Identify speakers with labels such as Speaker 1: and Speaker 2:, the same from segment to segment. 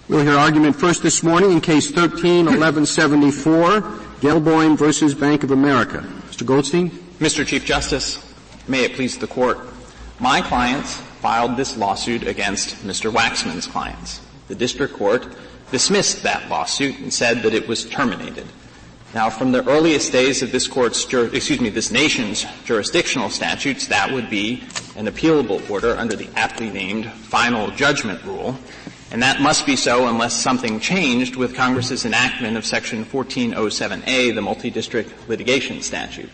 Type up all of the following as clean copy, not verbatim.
Speaker 1: We'll hear argument first this morning in Case 13-1174, Gelboim versus Bank of America. Mr. Goldstein.
Speaker 2: Mr. Chief Justice, may it please the Court. My clients filed this lawsuit against Mr. Waxman's clients. The district court dismissed that lawsuit and said that it was terminated. Now, from the earliest days of this nation's jurisdictional statutes, that would be an appealable order under the aptly named final judgment rule. And that must be so unless something changed with Congress's enactment of Section 1407A, the multi-district litigation statute.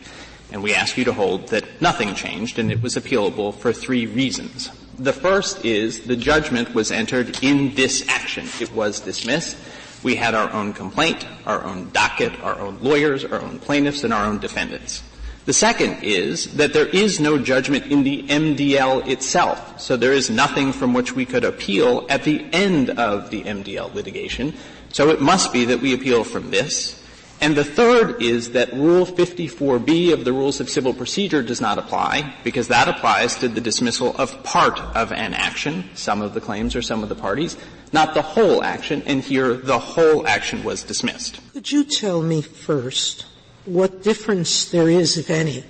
Speaker 2: And we ask you to hold that nothing changed and it was appealable for three reasons. The first is the judgment was entered in this action. It was dismissed. We had our own complaint, our own docket, our own lawyers, our own plaintiffs, and our own defendants. The second is that there is no judgment in the MDL itself, so there is nothing from which we could appeal at the end of the MDL litigation, so it must be that we appeal from this. And the third is that Rule 54B of the Rules of Civil Procedure does not apply, because that applies to the dismissal of part of an action, some of the claims or some of the parties, not the whole action, and here the whole action was dismissed.
Speaker 3: Could you tell me first what difference there is, if any,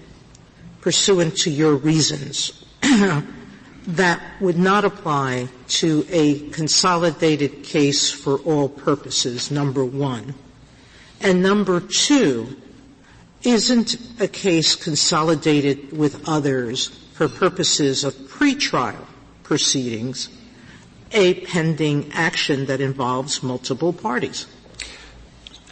Speaker 3: pursuant to your reasons, that would not apply to a consolidated case for all purposes, number one? And number two, isn't a case consolidated with others for purposes of pretrial proceedings a pending action that involves multiple parties?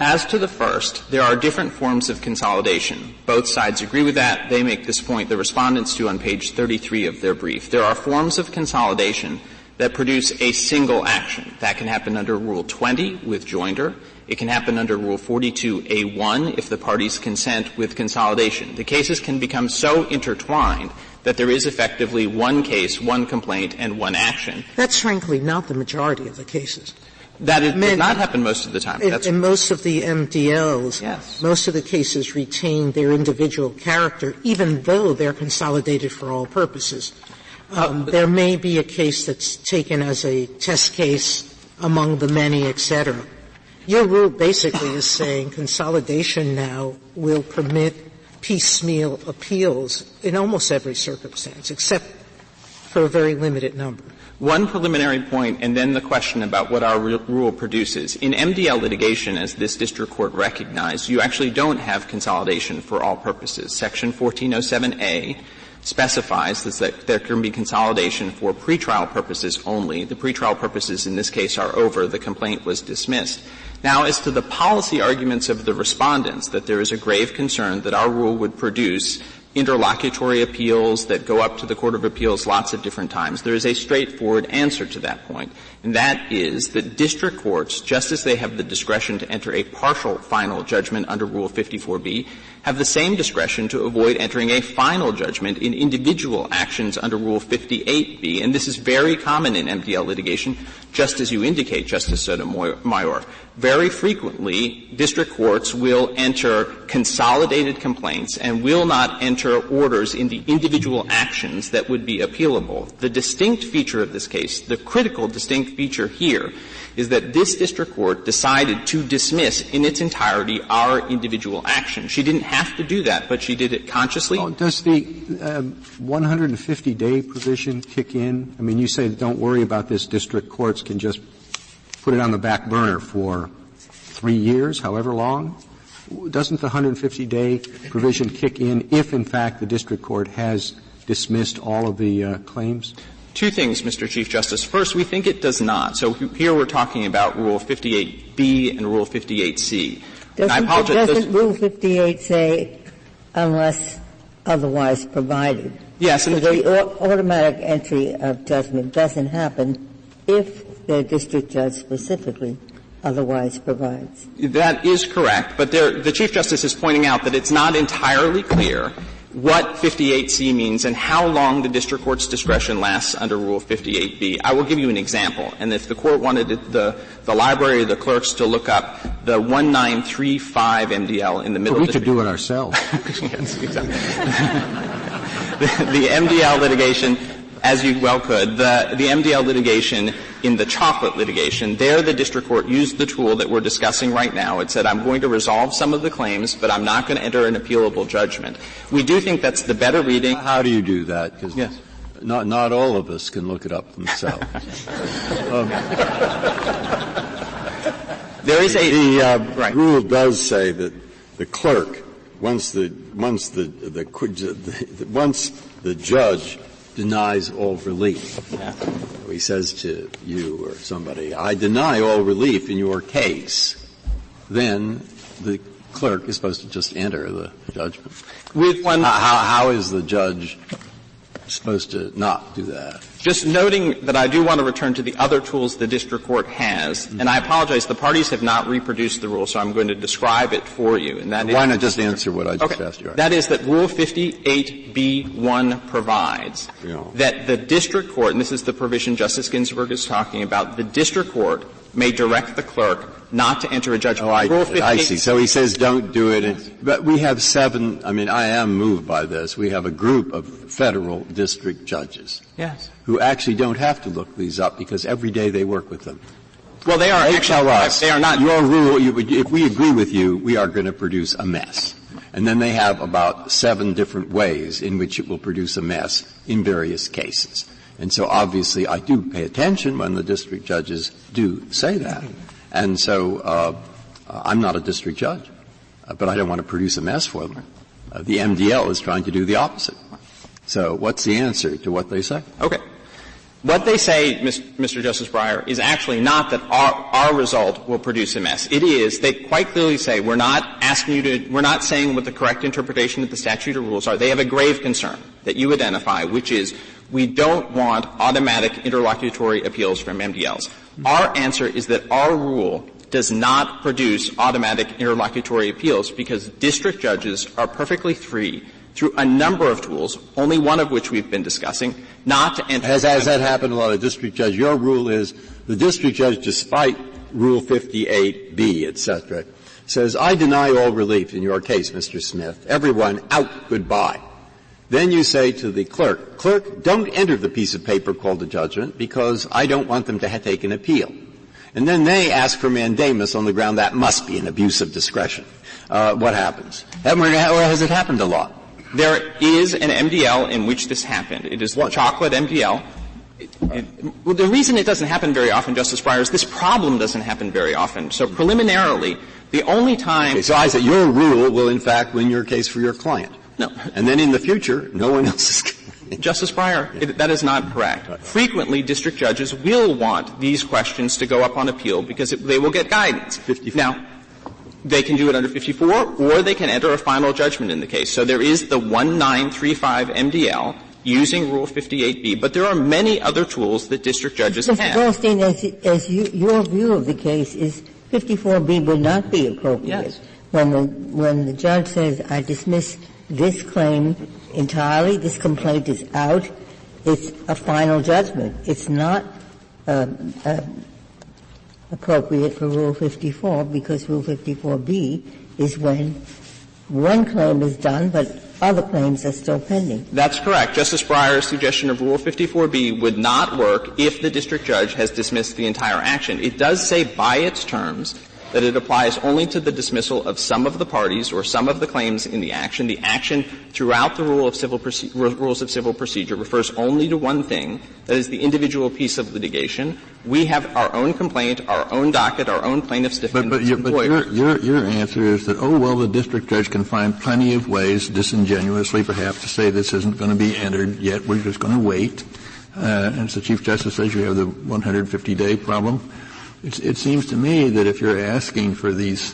Speaker 2: As to the first, there are different forms of consolidation. Both sides agree with that. They make this point, the respondents do, on page 33 of their brief. There are forms of consolidation that produce a single action. That can happen under Rule 20 with joinder. It can happen under Rule 42A1 if the parties consent with consolidation. The cases can become so intertwined that there is effectively one case, one complaint, and one action.
Speaker 3: That's frankly not the majority of the cases.
Speaker 2: That does not happen most of the time.
Speaker 3: In most of the MDLs,
Speaker 2: yes,
Speaker 3: most of the cases retain their individual character, even though they're consolidated for all purposes. There may be a case that's taken as a test case among the many, et cetera. Your rule basically is saying consolidation now will permit piecemeal appeals in almost every circumstance, except for a very limited number.
Speaker 2: One preliminary point, and then the question about what our rule produces. In MDL litigation, as this district court recognized, you actually don't have consolidation for all purposes. Section 1407A specifies that there can be consolidation for pretrial purposes only. The pretrial purposes in this case are over. The complaint was dismissed. Now, as to the policy arguments of the respondents, that there is a grave concern that our rule would produce interlocutory appeals that go up to the Court of Appeals lots of different times, there is a straightforward answer to that point, and that is that district courts, just as they have the discretion to enter a partial final judgment under Rule 54B, have the same discretion to avoid entering a final judgment in individual actions under Rule 58B. And this is very common in MDL litigation, just as you indicate, Justice Sotomayor. Very frequently, district courts will enter consolidated complaints and will not enter orders in the individual actions that would be appealable. The distinct feature of this case, the critical distinct feature here, is that this district court decided to dismiss in its entirety our individual action. She didn't have to do that, but she did it consciously.
Speaker 1: Does the 150-day provision kick in? I mean, you say don't worry about this. District courts can just put it on the back burner for 3 years, however long. Doesn't the 150-day provision kick in if, in fact, the district court has dismissed all of the claims?
Speaker 2: Two things, Mr. Chief Justice. First, we think it does not. So here we're talking about Rule 58B and Rule 58C.
Speaker 4: Doesn't Rule 58 say unless otherwise provided?
Speaker 2: Yes.
Speaker 4: So the automatic entry of judgment doesn't happen if the district judge specifically otherwise provides.
Speaker 2: That is correct, but the Chief Justice is pointing out that it's not entirely clear what 58C means and how long the district court's discretion lasts under Rule 58B. I will give you an example, and if the court wanted the library or the clerks to look up the 1935 MDL in the middle
Speaker 1: we could do it ourselves.
Speaker 2: Yes, exactly. The MDL litigation as you well could. The MDL litigation in the chocolate litigation, there the district court used the tool that we're discussing right now. It said, I'm going to resolve some of the claims, but I'm not going to enter an appealable judgment. We do think that's the better reading.
Speaker 5: How do you do that? Because
Speaker 2: yes.
Speaker 5: Not all of us can look it up themselves.
Speaker 2: There is
Speaker 5: the rule does say that the clerk, once the judge denies all relief, he says to you or somebody, I deny all relief in your case, then the clerk is supposed to just enter the judgment.
Speaker 2: With one,
Speaker 5: how is the judge supposed to not do that?
Speaker 2: Just noting that I do want to return to the other tools the district court has, and I apologize, the parties have not reproduced the rule, so I'm going to describe it for you. And that
Speaker 5: why not just answer what I just asked you?
Speaker 2: Right. That is that Rule 58B1 provides that the district court, and this is the provision Justice Ginsburg is talking about, the district court may direct the clerk not to enter a judgment.
Speaker 5: I see. So he says don't do it. But we have I am moved by this. We have a group of federal district judges.
Speaker 2: Yes.
Speaker 5: Who actually don't have to look these up because every day they work with them.
Speaker 2: Well, they are.
Speaker 5: They tell us,
Speaker 2: they are not.
Speaker 5: Your rule, if we agree with you, we are going to produce a mess. And then they have about 7 different ways in which it will produce a mess in various cases. And so obviously I do pay attention when the district judges do say that. And so I'm not a district judge, but I don't want to produce a mess for them. The MDL is trying to do the opposite. So what's the answer to what they say?
Speaker 2: Okay. What they say, Mr. Justice Breyer, is actually not that our result will produce a mess. It is, they quite clearly say, we're not saying what the correct interpretation of the statute or rules are. They have a grave concern that you identify, which is we don't want automatic interlocutory appeals from MDLs. Our answer is that our rule does not produce automatic interlocutory appeals because district judges are perfectly free through a number of tools, only one of which we've been discussing, not to enter.
Speaker 5: Has that happened a lot of district judges? Your rule is the district judge, despite Rule 58B, etc., says, I deny all relief in your case, Mr. Smith. Everyone out, goodbye. Then you say to the clerk, don't enter the piece of paper called a judgment because I don't want them to take an appeal. And then they ask for mandamus on the ground that must be an abuse of discretion. What happens? Or has it happened a lot?
Speaker 2: There is an MDL in which this happened. It is the chocolate MDL. Well, the reason it doesn't happen very often, Justice Breyer, is this problem doesn't happen very often. So preliminarily, the only time...
Speaker 5: Okay, so I said your rule will, in fact, win your case for your client.
Speaker 2: No.
Speaker 5: And then in the future, no one else is going to...
Speaker 2: Justice Breyer, that is not correct. Right. Frequently, district judges will want these questions to go up on appeal because they will get guidance.
Speaker 5: 54.
Speaker 2: Now, they can do it under 54, or they can enter a final judgment in the case. So there is the 1935 MDL using Rule 58B, but there are many other tools that district judges have.
Speaker 4: Mr. Goldstein, your view of the case is 54B would not be appropriate.
Speaker 2: Yes.
Speaker 4: When the judge says, I dismiss this claim entirely, this complaint is out, it's a final judgment. It's not appropriate for Rule 54 because Rule 54B is when one claim is done but other claims are still pending.
Speaker 2: That's correct. Justice Breyer's suggestion of Rule 54B would not work if the district judge has dismissed the entire action. It does say by its terms that it applies only to the dismissal of some of the parties or some of the claims in the action. The action throughout the rules of civil procedure refers only to one thing, that is the individual piece of litigation. We have our own complaint, our own docket, our own plaintiff's defendant's employer.
Speaker 6: But your answer is that, the district judge can find plenty of ways, disingenuously perhaps, to say this isn't going to be entered yet, we're just going to wait. And as the Chief Justice says, you have the 150-day problem. It seems to me that if you're asking for these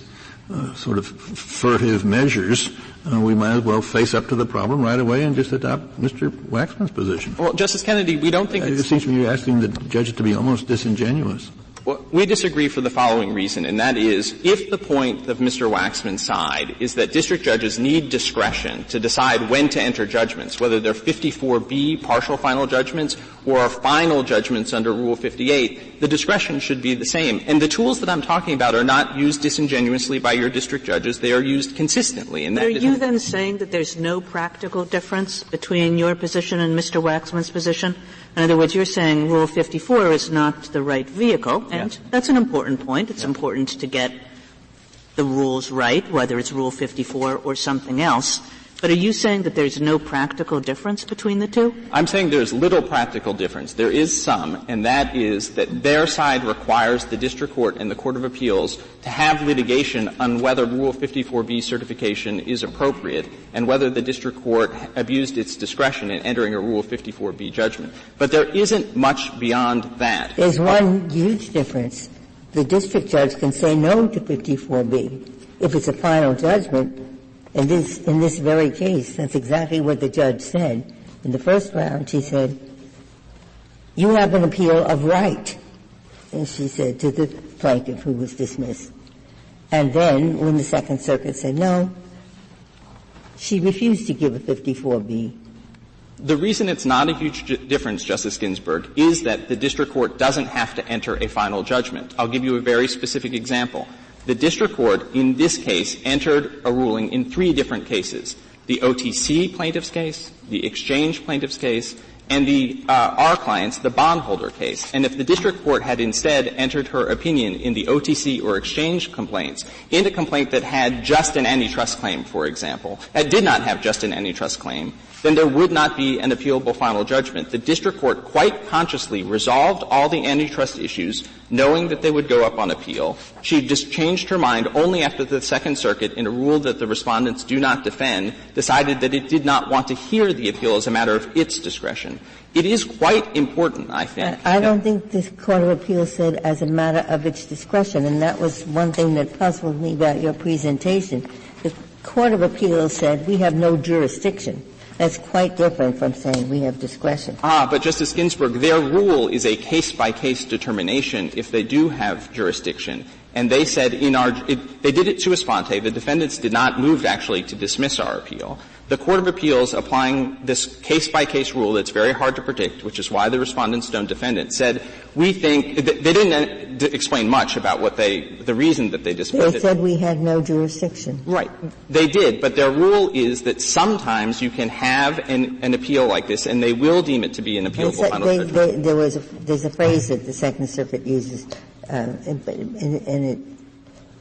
Speaker 6: sort of furtive measures, we might as well face up to the problem right away and just adopt Mr. Waxman's position.
Speaker 2: Well, Justice Kennedy, we don't think
Speaker 6: it seems to me you're asking the judge to be almost disingenuous.
Speaker 2: Well, we disagree for the following reason, and that is, if the point of Mr. Waxman's side is that district judges need discretion to decide when to enter judgments, whether they're 54B, partial final judgments, or final judgments under Rule 58, the discretion should be the same. And the tools that I'm talking about are not used disingenuously by your district judges. They are used consistently. And
Speaker 7: are you then saying that there's no practical difference between your position and Mr. Waxman's position? In other words, you're saying Rule 54 is not the right vehicle, and
Speaker 2: yes.
Speaker 7: That's an important point. It's important to get the rules right, whether it's Rule 54 or something else. But are you saying that there's no practical difference between the two?
Speaker 2: I'm saying there's little practical difference. There is some, and that is that their side requires the district court and the Court of Appeals to have litigation on whether Rule 54B certification is appropriate and whether the district court abused its discretion in entering a Rule 54B judgment. But there isn't much beyond that.
Speaker 4: There's one huge difference. The district judge can say no to 54B if it's a final judgment. In this very case, that's exactly what the judge said. In the first round, she said, you have an appeal of right, and she said to the plaintiff who was dismissed. And then, when the Second Circuit said no, she refused to give a 54B.
Speaker 2: The reason it's not a huge difference, Justice Ginsburg, is that the district court doesn't have to enter a final judgment. I'll give you a very specific example. The district court in this case entered a ruling in 3 different cases: the OTC plaintiff's case, the exchange plaintiff's case, and our client's, the bondholder case. And if the district court had instead entered her opinion in the OTC or exchange complaints, in a complaint that had just an antitrust claim, for example, that did not have just an antitrust claim, then there would not be an appealable final judgment. The district court quite consciously resolved all the antitrust issues, knowing that they would go up on appeal. She just changed her mind only after the Second Circuit, in a rule that the respondents do not defend, decided that it did not want to hear the appeal as a matter of its discretion. It is quite important, I think.
Speaker 4: I don't think the Court of Appeals said as a matter of its discretion, and that was one thing that puzzled me about your presentation. The Court of Appeals said we have no jurisdiction. That's quite different from saying we have discretion.
Speaker 2: But Justice Ginsburg, their rule is a case-by-case determination if they do have jurisdiction. And they said they did it sua sponte. The defendants did not move actually to dismiss our appeal. The Court of Appeals, applying this case-by-case rule that's very hard to predict, which is why the respondents don't defend it, said we think they didn't explain much about what the reason that they dismissed it.
Speaker 4: They said we had no jurisdiction.
Speaker 2: Right. They did, but their rule is that sometimes you can have an appeal like this, and they will deem it to be an appealable final judgment.
Speaker 4: There's a phrase that the Second Circuit uses, and it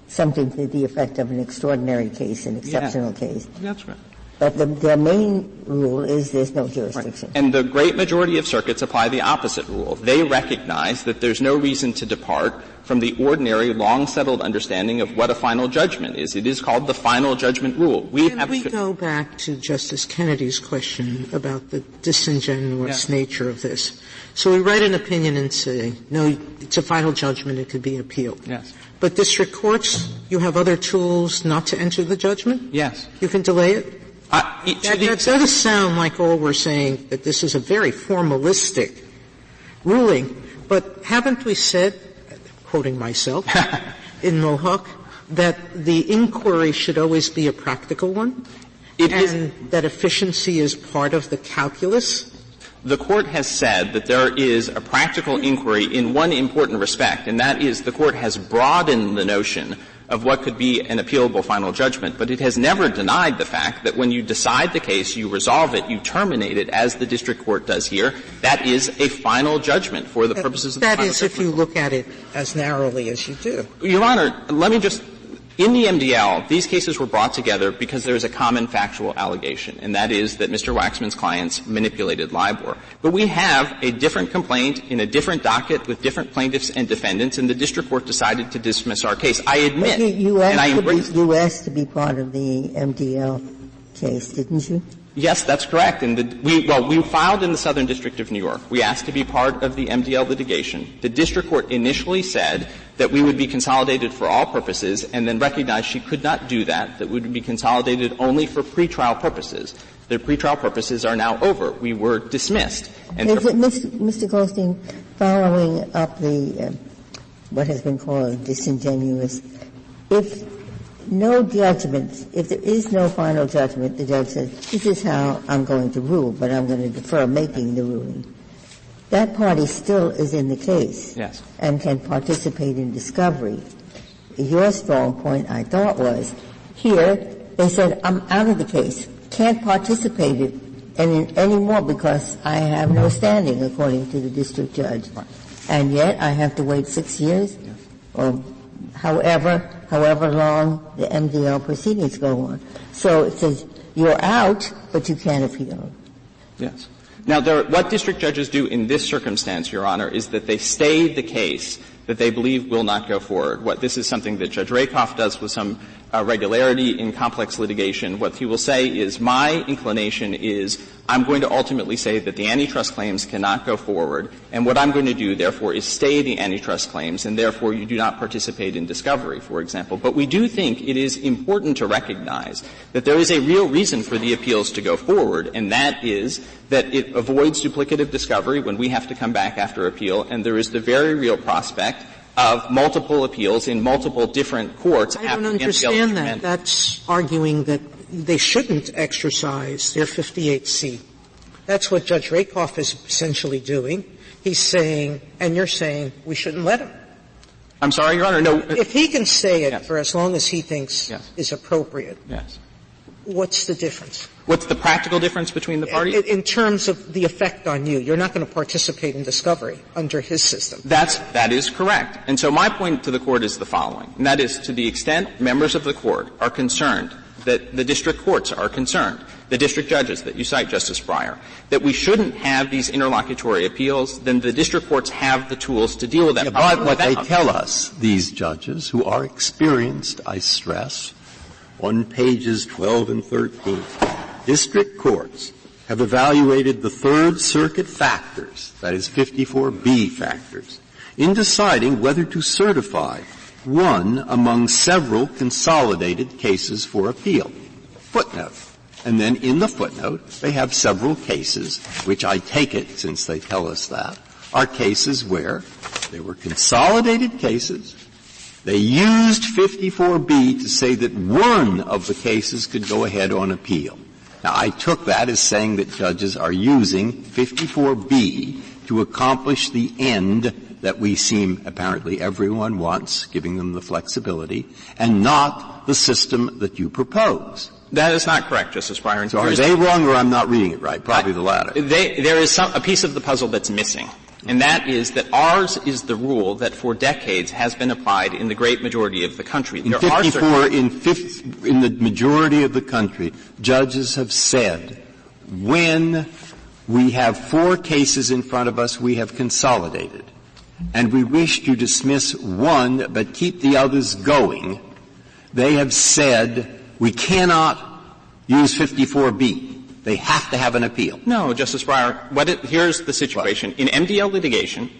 Speaker 4: something to the effect of an extraordinary case, an exceptional case.
Speaker 2: That's right.
Speaker 4: But their main rule is there's no jurisdiction.
Speaker 2: Right. And the great majority of circuits apply the opposite rule. They recognize that there's no reason to depart from the ordinary, long-settled understanding of what a final judgment is. It is called the final judgment rule.
Speaker 3: We go back to Justice Kennedy's question about the disingenuous nature of this. So we write an opinion and say, no, it's a final judgment, it could be appealed.
Speaker 2: Yes.
Speaker 3: But district courts, you have other tools not to enter the judgment?
Speaker 2: Yes.
Speaker 3: You can delay it? That does sound like all we're saying, that this is a very formalistic ruling. But haven't we said, quoting myself, in Mohawk, that the inquiry should always be a practical one? That efficiency is part of the calculus?
Speaker 2: The Court has said that there is a practical inquiry in one important respect, and that is the Court has broadened the notion of what could be an appealable final judgment, but it has never denied the fact that when you decide the case, you resolve it, you terminate it, as the district court does here. That is a final judgment for the purposes of the final judgment.
Speaker 3: That is if you look at it as narrowly as you do.
Speaker 2: Your Honor, let me just in the MDL, these cases were brought together because there is a common factual allegation, and that is that Mr. Waxman's clients manipulated LIBOR. But we have a different complaint in a different docket with different plaintiffs and defendants, and the district court decided to dismiss our case. I admit,
Speaker 4: you
Speaker 2: and I embrace it.
Speaker 4: You asked to be part of the MDL case, didn't you?
Speaker 2: Yes, that's correct. And we filed in the Southern District of New York. We asked to be part of the MDL litigation. The district court initially said that we would be consolidated for all purposes, and then recognized she could not do that we would be consolidated only for pretrial purposes. The pretrial purposes are now over. We were dismissed. And
Speaker 4: Mr. Goldstein, following up the what has been called disingenuous. If no judgment, if there is no final judgment, the judge says, this is how I'm going to rule, but I'm going to defer making the ruling. That party still is in the case.
Speaker 2: Yes.
Speaker 4: And can participate in discovery. Your strong point, I thought, was here they said, I'm out of the case, can't participate in anymore because I have no standing, according to the district judge.
Speaker 2: Right.
Speaker 4: And yet I have to wait 6 years,
Speaker 2: yes,
Speaker 4: or however long the MDL proceedings go on. So it says you're out, but you can't appeal.
Speaker 2: Yes. Now, what district judges do in this circumstance, Your Honor, is that they stay the case that they believe will not go forward. This is something that Judge Rakoff does with some regularity in complex litigation. What he will say is, my inclination is I'm going to ultimately say that the antitrust claims cannot go forward, and what I'm going to do, therefore, is stay the antitrust claims, and therefore you do not participate in discovery, for example. But we do think it is important to recognize that there is a real reason for the appeals to go forward, and that is that it avoids duplicative discovery when we have to come back after appeal, and there is the very real prospect of multiple appeals in multiple different courts.
Speaker 3: I don't understand that. That's arguing that they shouldn't exercise their 58C. That's what Judge Rakoff is essentially doing. He's saying, and you're saying, we shouldn't let him.
Speaker 2: I'm sorry, Your Honor, no.
Speaker 3: If he can say it
Speaker 2: yes,
Speaker 3: for as long as he thinks
Speaker 2: yes,
Speaker 3: is appropriate,
Speaker 2: yes,
Speaker 3: what's the difference?
Speaker 2: What's the practical difference between the parties?
Speaker 3: In terms of the effect on you. You're not going to participate in discovery under his system.
Speaker 2: That is correct. And so my point to the Court is the following, and that is, to the extent members of the Court are concerned, that the district courts are concerned, the district judges that you cite, Justice Breyer, that we shouldn't have these interlocutory appeals, then the district courts have the tools to deal with that problem.
Speaker 5: But what they tell us, these judges, who are experienced, I stress, on pages 12 and 13, district courts have evaluated the Third Circuit factors, that is 54B factors, in deciding whether to certify one among several consolidated cases for appeal. Footnote. And then in the footnote, they have several cases, which I take it, since they tell us that, are cases where they were consolidated cases. They used 54B to say that one of the cases could go ahead on appeal. Now, I took that as saying that judges are using 54B to accomplish the end that we seem apparently everyone wants, giving them the flexibility, and not the system that you propose.
Speaker 2: That is not correct, Justice Breyer.
Speaker 5: So are they wrong, or I'm not reading it right? Probably the latter.
Speaker 2: There is a piece of the puzzle that's missing, and that is that ours is the rule that for decades has been applied in the great majority of the country.
Speaker 5: In the majority of the country, judges have said, when we have 4 cases in front of us, we have consolidated, and we wish to dismiss one but keep the others going, they have said we cannot use 54B. They have to have an appeal.
Speaker 2: No, Justice Breyer. Here's the situation. In MDL litigation,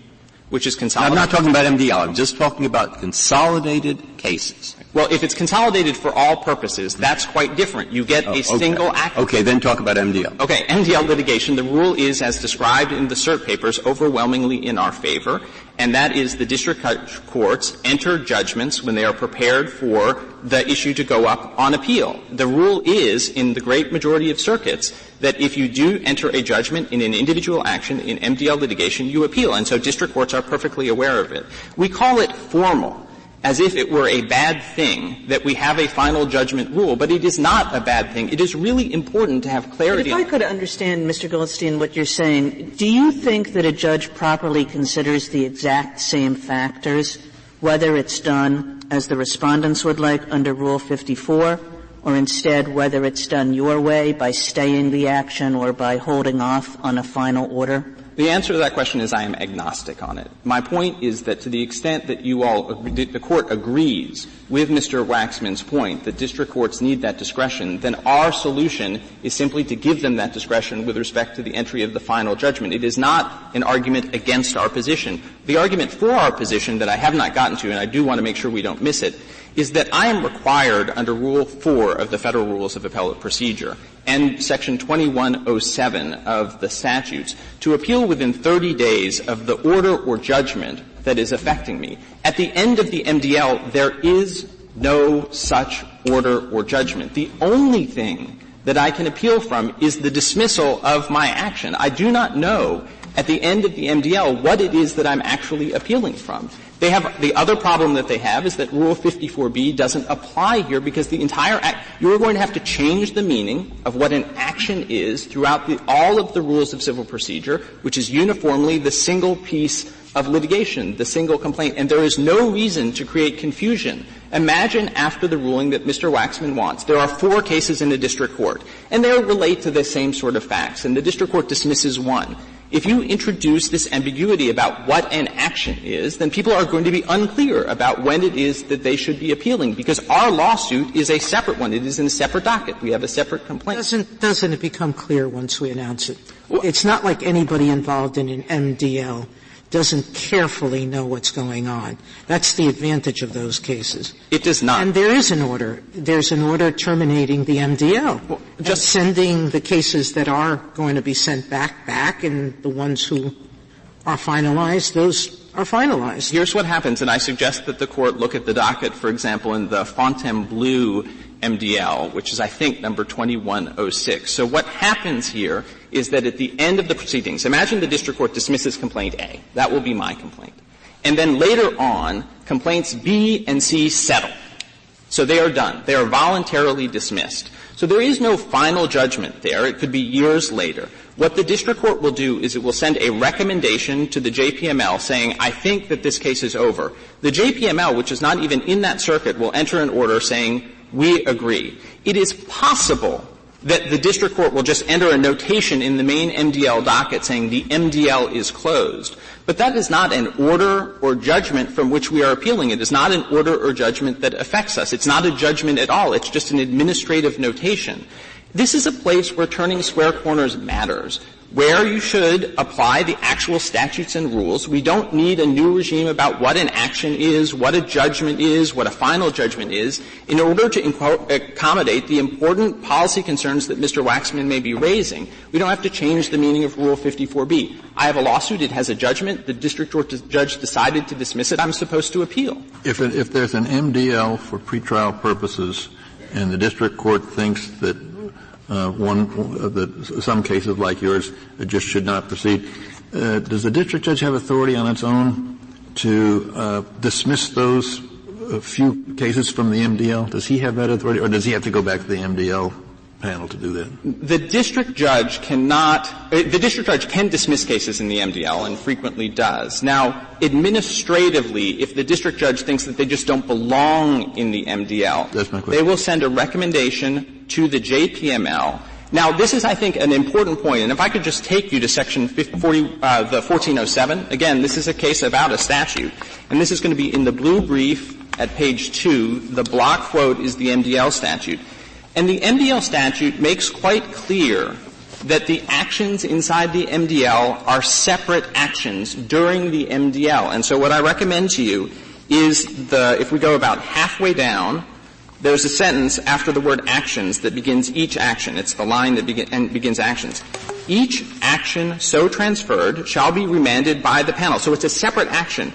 Speaker 2: which is consolidated.
Speaker 5: I'm not talking about MDL. I'm just talking about consolidated cases.
Speaker 2: Well, if it's consolidated for all purposes, that's quite different. You get a single act.
Speaker 5: Okay, then talk about MDL.
Speaker 2: Okay, MDL litigation, the rule is, as described in the cert papers, overwhelmingly in our favor, and that is the district courts enter judgments when they are prepared for the issue to go up on appeal. The rule is, in the great majority of circuits, that if you do enter a judgment in an individual action in MDL litigation, you appeal, and so district courts are perfectly aware of it. We call it formal, as if it were a bad thing that we have a final judgment rule, but it is not a bad thing. It is really important to have clarity.
Speaker 7: But if I could understand, Mr. Goldstein, what you're saying, do you think that a judge properly considers the exact same factors, whether it's done as the respondents would like under Rule 54, or instead whether it's done your way by staying the action or by holding off on a final order?
Speaker 2: The answer to that question is I am agnostic on it. My point is that to the extent that the Court agrees with Mr. Waxman's point that district courts need that discretion, then our solution is simply to give them that discretion with respect to the entry of the final judgment. It is not an argument against our position. The argument for our position that I have not gotten to, and I do want to make sure we don't miss it, is that I am required under Rule 4 of the Federal Rules of Appellate Procedure and Section 2107 of the statutes to appeal within 30 days of the order or judgment that is affecting me. At the end of the MDL, there is no such order or judgment. The only thing that I can appeal from is the dismissal of my action. I do not know at the end of the MDL what it is that I'm actually appealing from. They have the other problem that they have is that Rule 54B doesn't apply here because the entire act you're going to have to change the meaning of what an action is throughout all of the rules of civil procedure, which is uniformly the single piece of litigation, the single complaint, and there is no reason to create confusion. Imagine after the ruling that Mr. Waxman wants. There are 4 cases in the district court, and they relate to the same sort of facts, and the district court dismisses one. If you introduce this ambiguity about what an action is, then people are going to be unclear about when it is that they should be appealing, because our lawsuit is a separate one. It is in a separate docket. We have a separate complaint.
Speaker 3: Doesn't it become clear once we announce it? It's not like anybody involved in an MDL doesn't carefully know what's going on. That's the advantage of those cases.
Speaker 2: It does not.
Speaker 3: And there is an order. There's an order terminating the MDL.
Speaker 2: Well,
Speaker 3: just sending the cases that are going to be sent back, and the ones who are finalized, those are finalized.
Speaker 2: Here's what happens, and I suggest that the Court look at the docket, for example, in the Fontainebleau MDL, which is, I think, number 2106. So what happens here is that at the end of the proceedings, imagine the district court dismisses complaint A. That will be my complaint. And then later on, complaints B and C settle. So they are done. They are voluntarily dismissed. So there is no final judgment there. It could be years later. What the district court will do is it will send a recommendation to the JPML saying, I think that this case is over. The JPML, which is not even in that circuit, will enter an order saying, we agree. It is possible that the district court will just enter a notation in the main MDL docket saying the MDL is closed. But that is not an order or judgment from which we are appealing. It is not an order or judgment that affects us. It's not a judgment at all. It's just an administrative notation. This is a place where turning square corners matters, where you should apply the actual statutes and rules. We don't need a new regime about what an action is, what a judgment is, what a final judgment is, in order to accommodate the important policy concerns that Mr. Waxman may be raising. We don't have to change the meaning of Rule 54B. I have a lawsuit. It has a judgment. The district court judge decided to dismiss it. I'm supposed to appeal.
Speaker 6: If there's an MDL for pretrial purposes and the district court thinks that some cases like yours just should not proceed, does the district judge have authority on its own to dismiss those few cases from the MDL? Does he have that authority, or does he have to go back to the MDL panel to do that?
Speaker 2: The district judge can dismiss cases in the MDL and frequently does. Now, administratively, if the district judge thinks that they just don't belong in the MDL,
Speaker 6: that's my question.
Speaker 2: They will send a recommendation to the JPML. Now, this is, I think, an important point, and if I could just take you to Section 1407. Again, this is a case about a statute, and this is going to be in the blue brief at page 2. The block quote is the MDL statute. And the MDL statute makes quite clear that the actions inside the MDL are separate actions during the MDL. And so what I recommend to you is if we go about halfway down, there's a sentence after the word actions that begins each action. It's the line that begins actions. Each action so transferred shall be remanded by the panel. So it's a separate action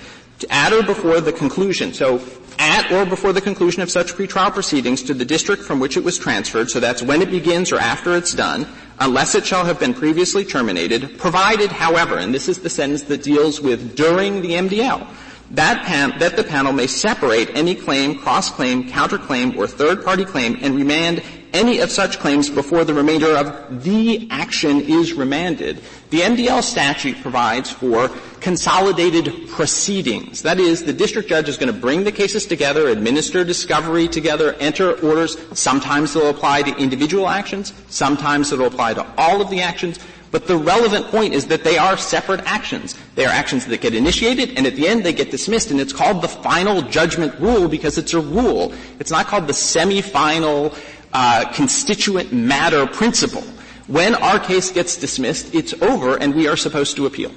Speaker 2: at or before the conclusion. So at or before the conclusion of such pretrial proceedings to the district from which it was transferred, so that's when it begins or after it's done, unless it shall have been previously terminated, provided, however, and this is the sentence that deals with during the MDL, that the panel may separate any claim, cross-claim, counterclaim, or third-party claim and remand any of such claims before the remainder of the action is remanded. The MDL statute provides for consolidated proceedings. That is, the district judge is going to bring the cases together, administer discovery together, enter orders. Sometimes they'll apply to individual actions. Sometimes it'll apply to all of the actions. But the relevant point is that they are separate actions. They are actions that get initiated, and at the end they get dismissed, and it's called the final judgment rule because it's a rule. It's not called the semi-final constituent matter principle. When our case gets dismissed, it's over, and we are supposed to appeal.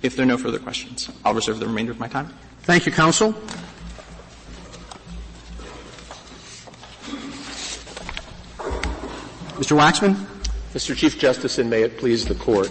Speaker 2: If there are no further questions, I'll reserve the remainder of my time.
Speaker 1: Thank you, counsel. Mr. Waxman.
Speaker 8: Mr. Chief Justice, and may it please the Court,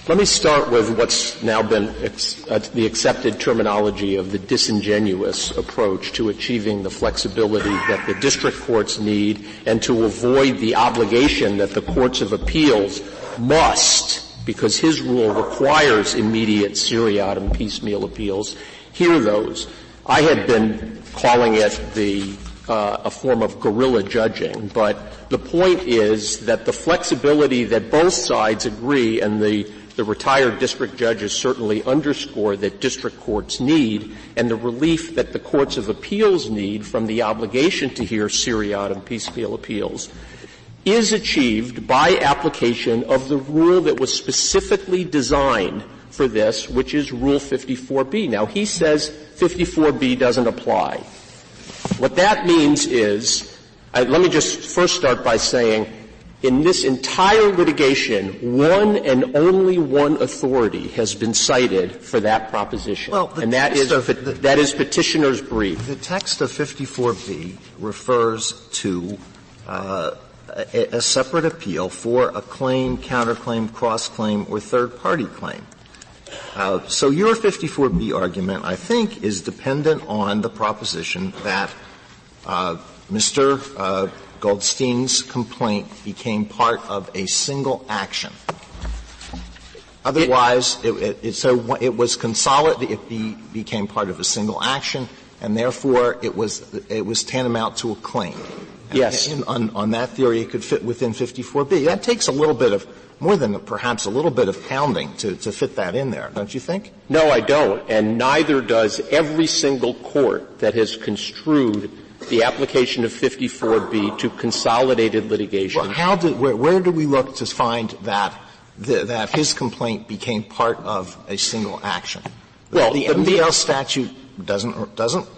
Speaker 8: Let me start with what's now been the accepted terminology of the disingenuous approach to achieving the flexibility that the district courts need and to avoid the obligation that the courts of appeals must, because his rule requires immediate seriatim piecemeal appeals, hear those. I had been calling it a form of guerrilla judging, but the point is that the flexibility that both sides agree, and the retired district judges certainly underscore that district courts need, and the relief that the courts of appeals need from the obligation to hear seriatim piecemeal appeals, is achieved by application of the rule that was specifically designed for this, which is Rule 54B. Now, he says 54B doesn't apply. What that means is, let me just first start by saying, in this entire litigation, one and only one authority has been cited for that proposition, and that is petitioner's brief.
Speaker 9: The text of 54B refers to a separate appeal for a claim, counterclaim, cross-claim, or third-party claim. So your 54B argument, I think, is dependent on the proposition that Mr. Goldstein's complaint became part of a single action. Otherwise, it was consolidated. It became part of a single action, and therefore it was tantamount to a claim.
Speaker 8: Yes.
Speaker 9: On that theory, it could fit within 54B. That takes a little bit of more than perhaps a little bit of pounding to fit that in there, don't you think?
Speaker 8: No, I don't, and neither does every single court that has construed the application of 54B to consolidated litigation.
Speaker 9: Well, where do we look to find that his complaint became part of a single action?
Speaker 8: Well,
Speaker 9: the MDL statute doesn't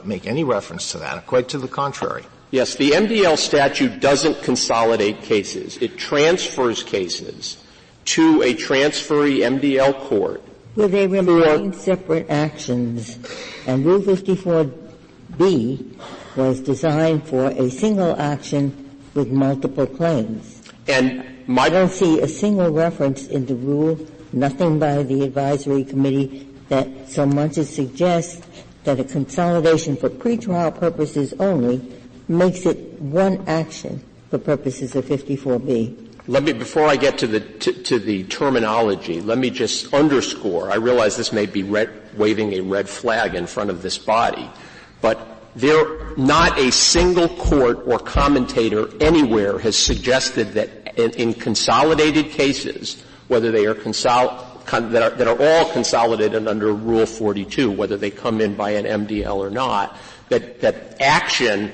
Speaker 9: make any reference to that. Quite to the contrary.
Speaker 8: Yes, the MDL statute doesn't consolidate cases. It transfers cases to a transferee MDL court.
Speaker 4: Well, they remain separate actions, and Rule 54B was designed for a single action with multiple claims.
Speaker 8: And
Speaker 4: I don't see a single reference in the rule, nothing by the advisory committee that so much as suggests that a consolidation for pretrial purposes only makes it one action for purposes of 54B.
Speaker 8: Before I get to the terminology, let me just underscore, I realize this may be waving a red flag in front of this body, but not a single court or commentator anywhere has suggested that in consolidated cases, whether they are that are all consolidated under Rule 42, whether they come in by an MDL or not, that action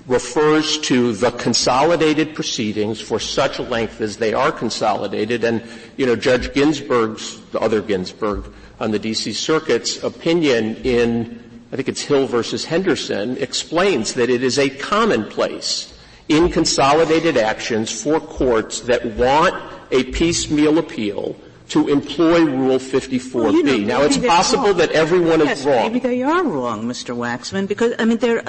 Speaker 8: refers to the consolidated proceedings for such a length as they are consolidated. And, Judge Ginsburg's, the other Ginsburg on the D.C. Circuit's opinion in, I think it's Hill versus Henderson, explains that it is a commonplace in consolidated actions for courts that want a piecemeal appeal to employ Rule 54B.
Speaker 7: Well,
Speaker 8: now, it's possible that everyone is wrong.
Speaker 7: Maybe they are wrong, Mr. Waxman, because,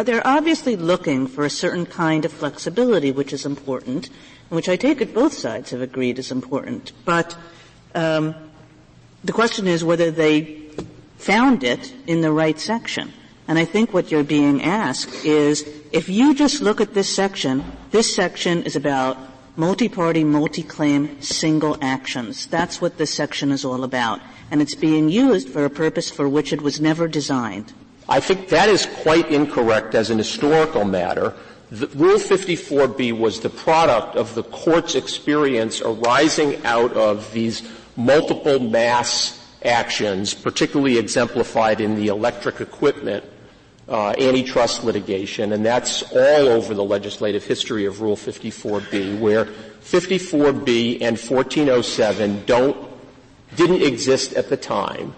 Speaker 7: they're obviously looking for a certain kind of flexibility, which is important, which I take it both sides have agreed is important. But the question is whether they found it in the right section. And I think what you're being asked is, if you just look at this section is about multi-party, multi-claim, single actions. That's what this section is all about. And it's being used for a purpose for which it was never designed.
Speaker 8: I think that is quite incorrect as an historical matter. Rule 54B was the product of the court's experience arising out of these multiple mass actions, particularly exemplified in the electric equipment antitrust litigation, and that's all over the legislative history of Rule 54B, where 54B and 1407 didn't exist at the time,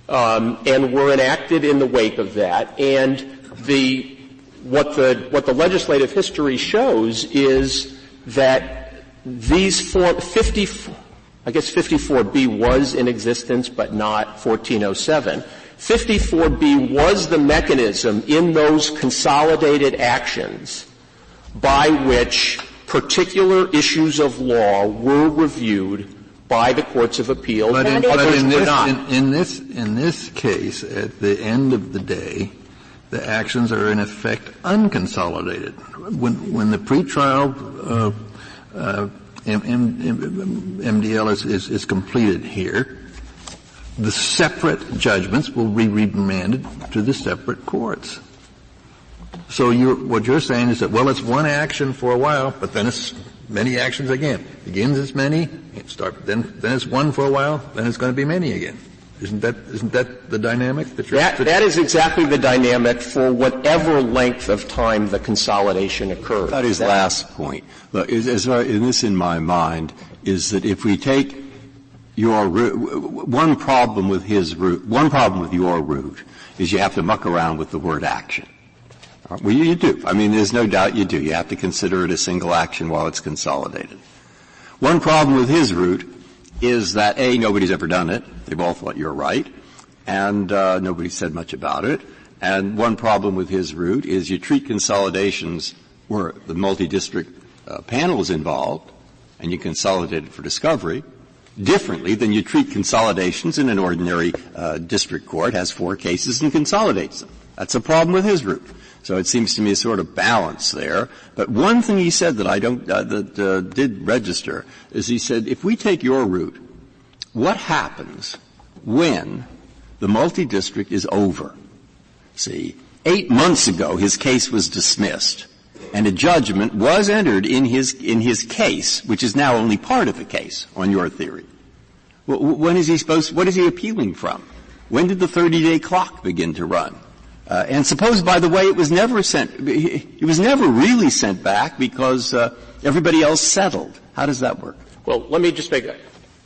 Speaker 8: and were enacted in the wake of that. And what the legislative history shows is that these 54B was in existence, but not 1407. 54B was the mechanism in those consolidated actions by which particular issues of law were reviewed by the courts of appeal.
Speaker 6: But
Speaker 8: others were not.
Speaker 6: In this case, at the end of the day, the actions are in effect unconsolidated. When the pretrial MDL is completed here, the separate judgments will be remanded to the separate courts. So what you're saying is that, well, it's one action for a while, but then it's many actions again. Begins as many, then it's one for a while, then it's going to be many again. Isn't that the dynamic that you're
Speaker 8: that is exactly the dynamic for whatever length of time the consolidation occurs.
Speaker 5: That is last point. Look, in my mind is that if we take your route, one problem with your route is you have to muck around with the word action. Well, you do. I mean, there's no doubt you do. You have to consider it a single action while it's consolidated. One problem with his route is that, A, nobody's ever done it. They've all thought you're right. And nobody said much about it. And one problem with his route is you treat consolidations where the multi-district panel is involved and you consolidate it for discovery differently than you treat consolidations in an ordinary district court, has 4 cases and consolidates them. That's a problem with his route. So it seems to me a sort of balance there. But one thing he said that I don't did register is he said, if we take your route, what happens when the multi-district is over? See, 8 months ago his case was dismissed, and a judgment was entered in his case, which is now only part of the case on your theory. When is he what is he appealing from? When did the 30-day clock begin to run? And suppose, by the way, it was never really sent back because everybody else settled. How does that work?
Speaker 8: Well, let me just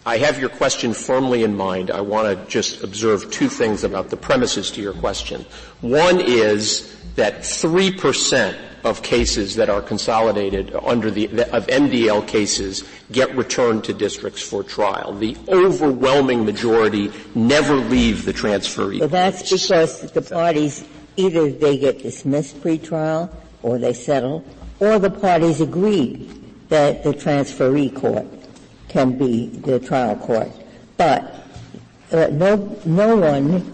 Speaker 8: I have your question firmly in mind. I want to just observe 2 things about the premises to your question. One is that 3% of cases that are consolidated of MDL cases get returned to districts for trial. The overwhelming majority never leave the transferee.
Speaker 4: But that's because the parties, either they get dismissed pre-trial or they settle, or the parties agree that the transferee court can be the trial court. But no one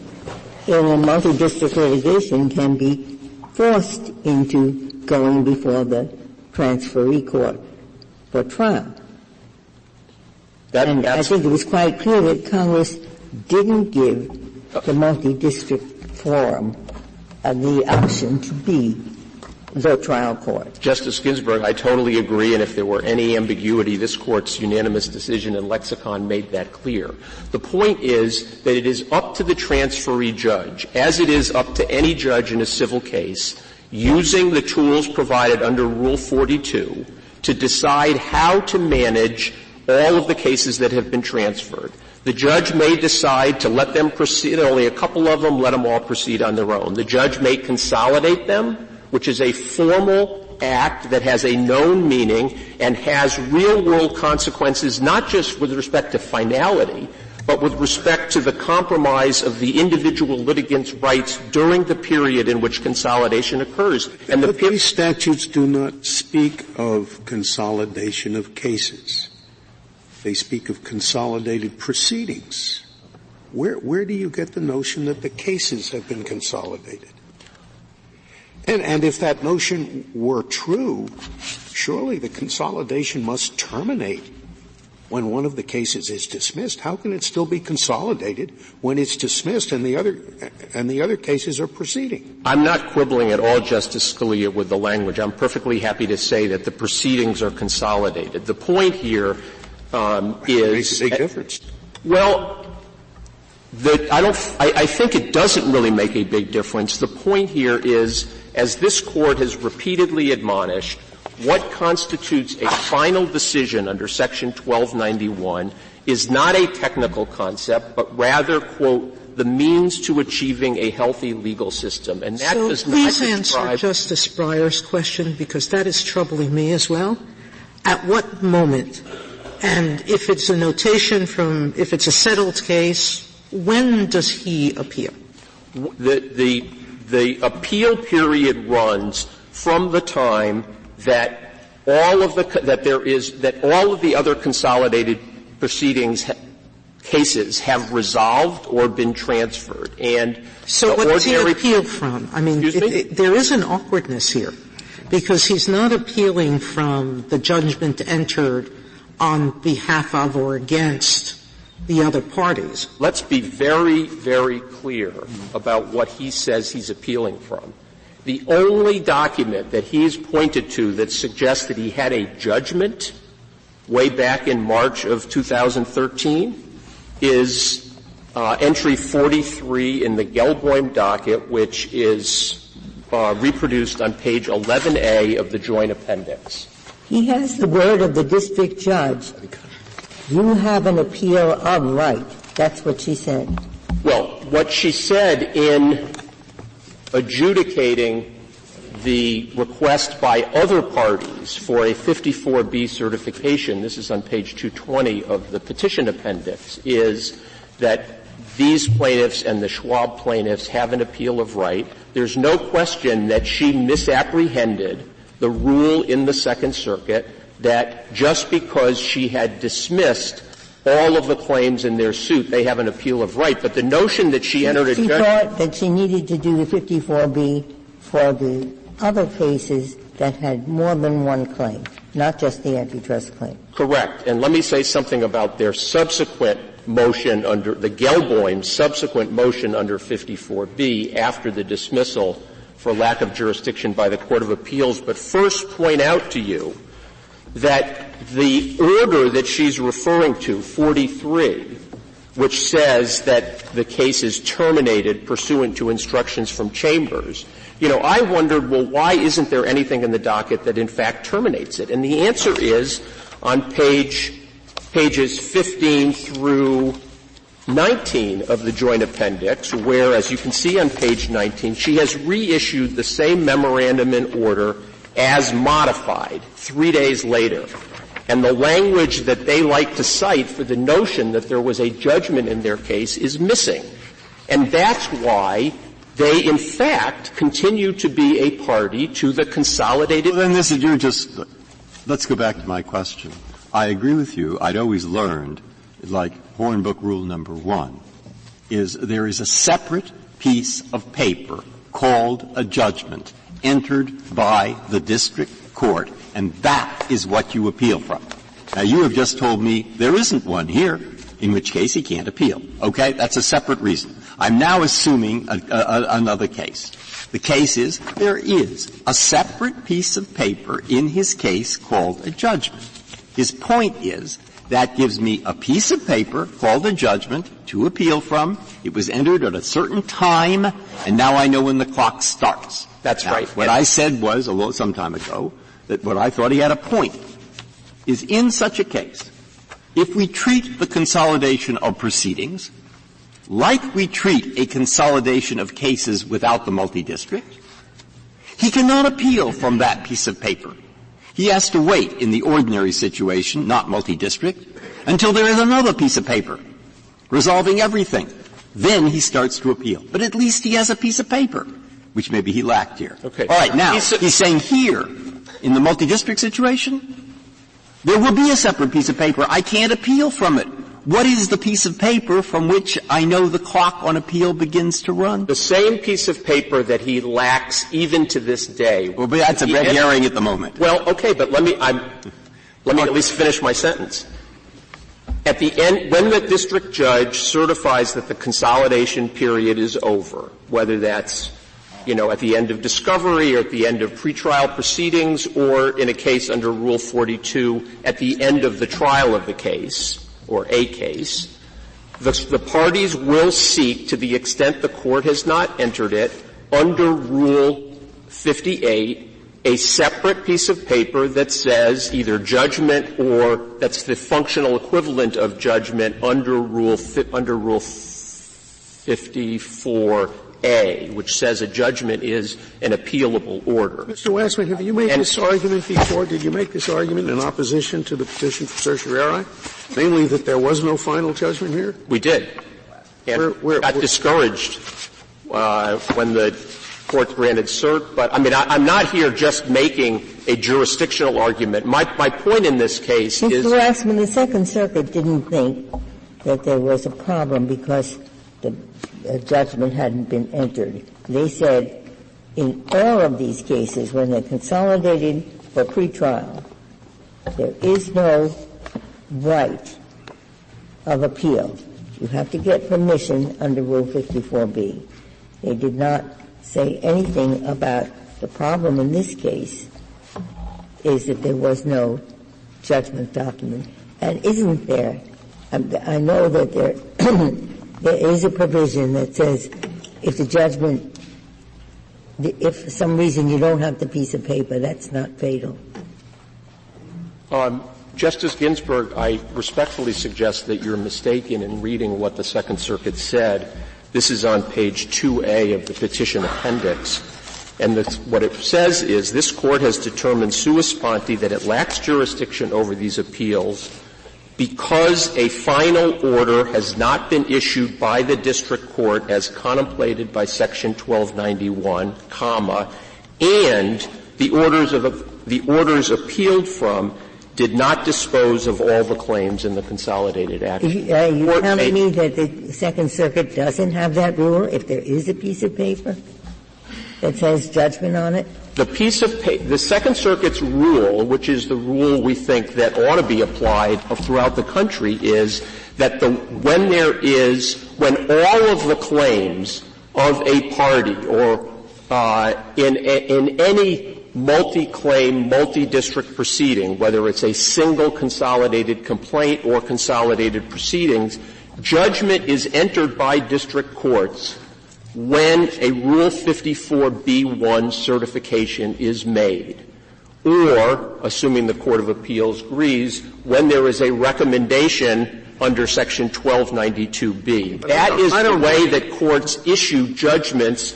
Speaker 4: in a multi-district litigation can be forced into going before the transferee court for trial. And I think it was quite clear that Congress didn't give the multi-district forum the option to be the trial court.
Speaker 8: Justice Ginsburg, I totally agree, and if there were any ambiguity, this Court's unanimous decision in lexicon made that clear. The point is that it is up to the transferee judge, as it is up to any judge in a civil case, using the tools provided under Rule 42 to decide how to manage all of the cases that have been transferred. The judge may decide to let them proceed, only a couple of them, let them all proceed on their own. The judge may consolidate them, which is a formal act that has a known meaning and has real-world consequences, not just with respect to finality, but with respect to the compromise of the individual litigant's rights during the period in which consolidation occurs.
Speaker 10: And but these statutes do not speak of consolidation of cases. They speak of consolidated proceedings. Where do you get the notion that the cases have been consolidated? And if that notion were true, surely the consolidation must terminate when one of the cases is dismissed. How can it still be consolidated when it's dismissed and the other cases are proceeding?
Speaker 8: I'm not quibbling at all, Justice Scalia, with the language. I'm perfectly happy to say that the proceedings are consolidated. The point here is
Speaker 10: a big difference.
Speaker 8: Well, I think it doesn't really make a big difference. The point here is, as this Court has repeatedly admonished, what constitutes a final decision under Section 1291 is not a technical concept, but rather, quote, the means to achieving a healthy legal system. And that does not
Speaker 3: please answer Justice Breyer's question, because that is troubling me as well. At what moment, and if it's a notation if it's a settled case, when does he appeal?
Speaker 8: The appeal period runs from the time that all of the other consolidated cases have resolved or been transferred. And
Speaker 3: so what's he appeal from? I mean, there is an awkwardness here because he's not appealing from the judgment entered on behalf of or against the other parties.
Speaker 8: Let's be very, very clear about what he says he's appealing from. The only document that he's pointed to that suggests that he had a judgment way back in March of 2013 is entry 43 in the Gelboim docket, which is reproduced on page 11A of the Joint Appendix.
Speaker 4: He has the word of the district judge. You have an appeal of right. That's what she said.
Speaker 8: Well, what she said in adjudicating the request by other parties for a 54B certification, this is on page 220 of the petition appendix, is that these plaintiffs and the Schwab plaintiffs have an appeal of right. There's no question that she misapprehended the rule in the Second Circuit that just because she had dismissed all of the claims in their suit, they have an appeal of right. But the notion that she entered a judgment... She
Speaker 4: thought that she needed to do the 54B for the other cases that had more than one claim, not just the antitrust claim.
Speaker 8: Correct. And let me say something about their subsequent motion under the Gelboim subsequent motion under 54B after the dismissal for lack of jurisdiction by the Court of Appeals, but first point out to you that the order that she's referring to, 43, which says that the case is terminated pursuant to instructions from Chambers, I wondered, well, why isn't there anything in the docket that in fact terminates it? And the answer is on pages 15 through 19 of the Joint Appendix, where, as you can see on page 19, she has reissued the same memorandum in order as modified 3 days later. And the language that they like to cite for the notion that there was a judgment in their case is missing. And that's why they, in fact, continue to be a party to the consolidated...
Speaker 5: Well, then let's go back to my question. I agree with you. I'd always learned, like Hornbook rule number 1, is there is a separate piece of paper called a judgment entered by the district court, and that is what you appeal from. Now, you have just told me there isn't one here, in which case he can't appeal. Okay? That's a separate reason. I'm now assuming another case. The case is there is a separate piece of paper in his case called a judgment. His point is that gives me a piece of paper called a judgment to appeal from. It was entered at a certain time, and now I know when the clock starts.
Speaker 8: That's right.
Speaker 5: What I said was, some time ago, that what I thought he had a point is in such a case, if we treat the consolidation of proceedings like we treat a consolidation of cases without the multi-district, he cannot appeal from that piece of paper. He has to wait in the ordinary situation, not multi-district, until there is another piece of paper resolving everything. Then he starts to appeal. But at least he has a piece of paper, which maybe he lacked here.
Speaker 8: Okay.
Speaker 5: All right, now, he's saying here, in the multi-district situation, there will be a separate piece of paper. I can't appeal from it. What is the piece of paper from which I know the clock on appeal begins to run?
Speaker 8: The same piece of paper that he lacks even to this day.
Speaker 5: Well, but that's a red herring at the moment.
Speaker 8: Well, okay, but let me at least finish my sentence. At the end, when the district judge certifies that the consolidation period is over, whether that's, at the end of discovery or at the end of pretrial proceedings or in a case under Rule 42 at the end of the trial of the case, or a case, the parties will seek, to the extent the court has not entered it, under Rule 58, a separate piece of paper that says either judgment or that's the functional equivalent of judgment under Rule 54A, which says a judgment is an appealable order.
Speaker 10: Mr. Waxman, have you made this argument before? Did you make this argument in opposition to the petition for certiorari? Namely, that there was no final judgment here?
Speaker 8: We did. And got discouraged when the court granted cert, but I'm not here just making a jurisdictional argument. My point in this case is
Speaker 4: Mr. Waxman, the Second Circuit didn't think that there was a problem because the judgment hadn't been entered. They said in all of these cases, when they're consolidated for pretrial, there is no right of appeal. You have to get permission under Rule 54B. They did not say anything about the problem in this case is that there was no judgment document. And isn't there, I know that there is a provision that says if the judgment, if for some reason you don't have the piece of paper, that's not fatal.
Speaker 8: Justice Ginsburg, I respectfully suggest that you're mistaken in reading what the Second Circuit said. This is on page 2A of the petition appendix. And what it says is this Court has determined sua sponte that it lacks jurisdiction over these appeals because a final order has not been issued by the district court as contemplated by Section 1291, and the orders appealed from did not dispose of all the claims in the consolidated action.
Speaker 4: You're telling me that the Second Circuit doesn't have that rule if there is a piece of paper that says judgment on it?
Speaker 8: The Second Circuit's rule, which is the rule we think that ought to be applied throughout the country, is that when all of the claims of a party or in any multi-claim, multi-district proceeding, whether it's a single consolidated complaint or consolidated proceedings, judgment is entered by district courts when a Rule 54B1 certification is made, or, assuming the Court of Appeals agrees, when there is a recommendation under Section 1292B. That is the way that courts issue judgments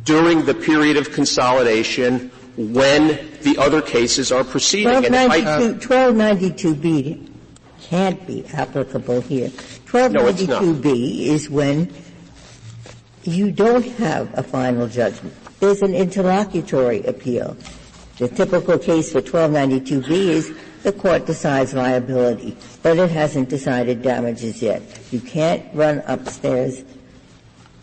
Speaker 8: during the period of consolidation when the other cases are proceeding.
Speaker 4: 1292B can't be applicable here. 1292B is when you don't have a final judgment. There's an interlocutory appeal. The typical case for 1292B is the court decides liability, but it hasn't decided damages yet. You can't run upstairs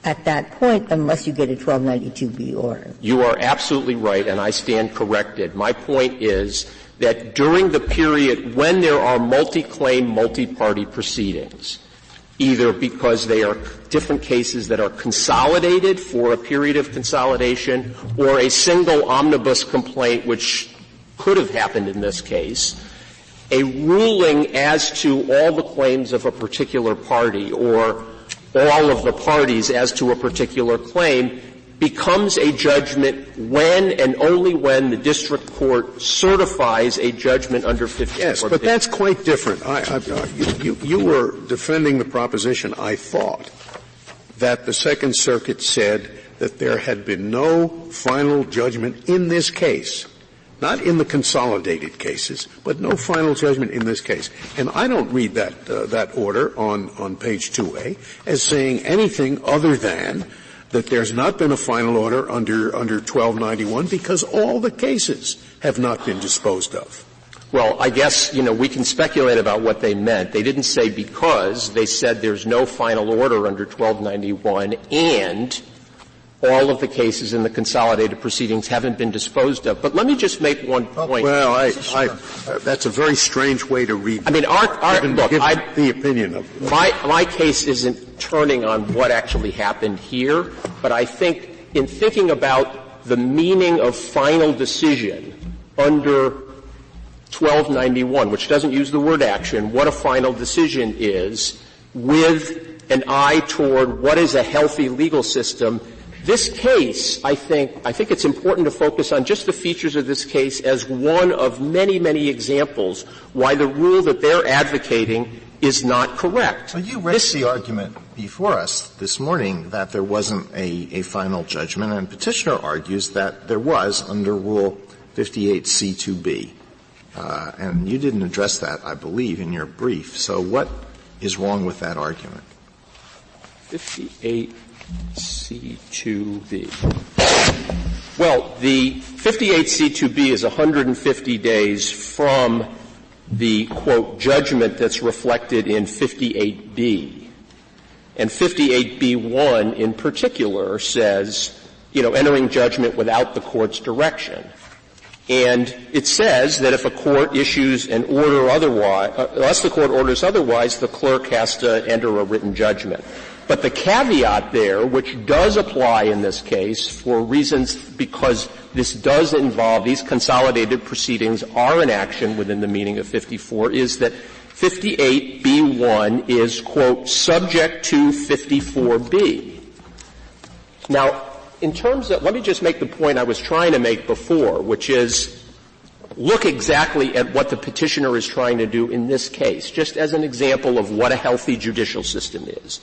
Speaker 4: at that point unless you get a 1292B order.
Speaker 8: You are absolutely right, and I stand corrected. My point is that during the period when there are multi-claim, multi-party proceedings, either because they are different cases that are consolidated for a period of consolidation or a single omnibus complaint, which could have happened in this case, a ruling as to all the claims of a particular party or all of the parties as to a particular claim becomes a judgment when and only when the district court certifies a judgment under 54B.
Speaker 10: Yes, but that's quite different. You were defending the proposition, I thought, that the Second Circuit said that there had been no final judgment in this case, not in the consolidated cases, but no final judgment in this case. And I don't read that order on page 2A as saying anything other than that there's not been a final order under 1291 because all the cases have not been disposed of.
Speaker 8: Well, I guess, we can speculate about what they meant. They didn't say because. They said there's no final order under 1291 and all of the cases in the consolidated proceedings haven't been disposed of. But let me just make one point.
Speaker 10: Well, that's a very strange way to read.
Speaker 8: I mean,
Speaker 10: the opinion of
Speaker 8: my case isn't turning on what actually happened here, but I think in thinking about the meaning of final decision under 1291, which doesn't use the word action, what a final decision is, with an eye toward what is a healthy legal system. This case, I think it's important to focus on just the features of this case as one of many, many examples why the rule that they're advocating is not correct.
Speaker 9: Well, you raised the argument before us this morning that there wasn't a final judgment, and Petitioner argues that there was under Rule 58C2B. And you didn't address that, I believe, in your brief. So what is wrong with that argument?
Speaker 8: 58C. 58C2B. Well, the 58C2B is 150 days from the, quote, judgment that's reflected in 58B. And 58B1 in particular says, entering judgment without the court's direction. And it says that if a court issues an order otherwise, unless the court orders otherwise, the clerk has to enter a written judgment. But the caveat there, which does apply in this case for reasons because this does involve, these consolidated proceedings are in action within the meaning of 54, is that 58B1 is, quote, subject to 54B. Now, in terms of, let me just make the point I was trying to make before, which is look exactly at what the petitioner is trying to do in this case, just as an example of what a healthy judicial system is.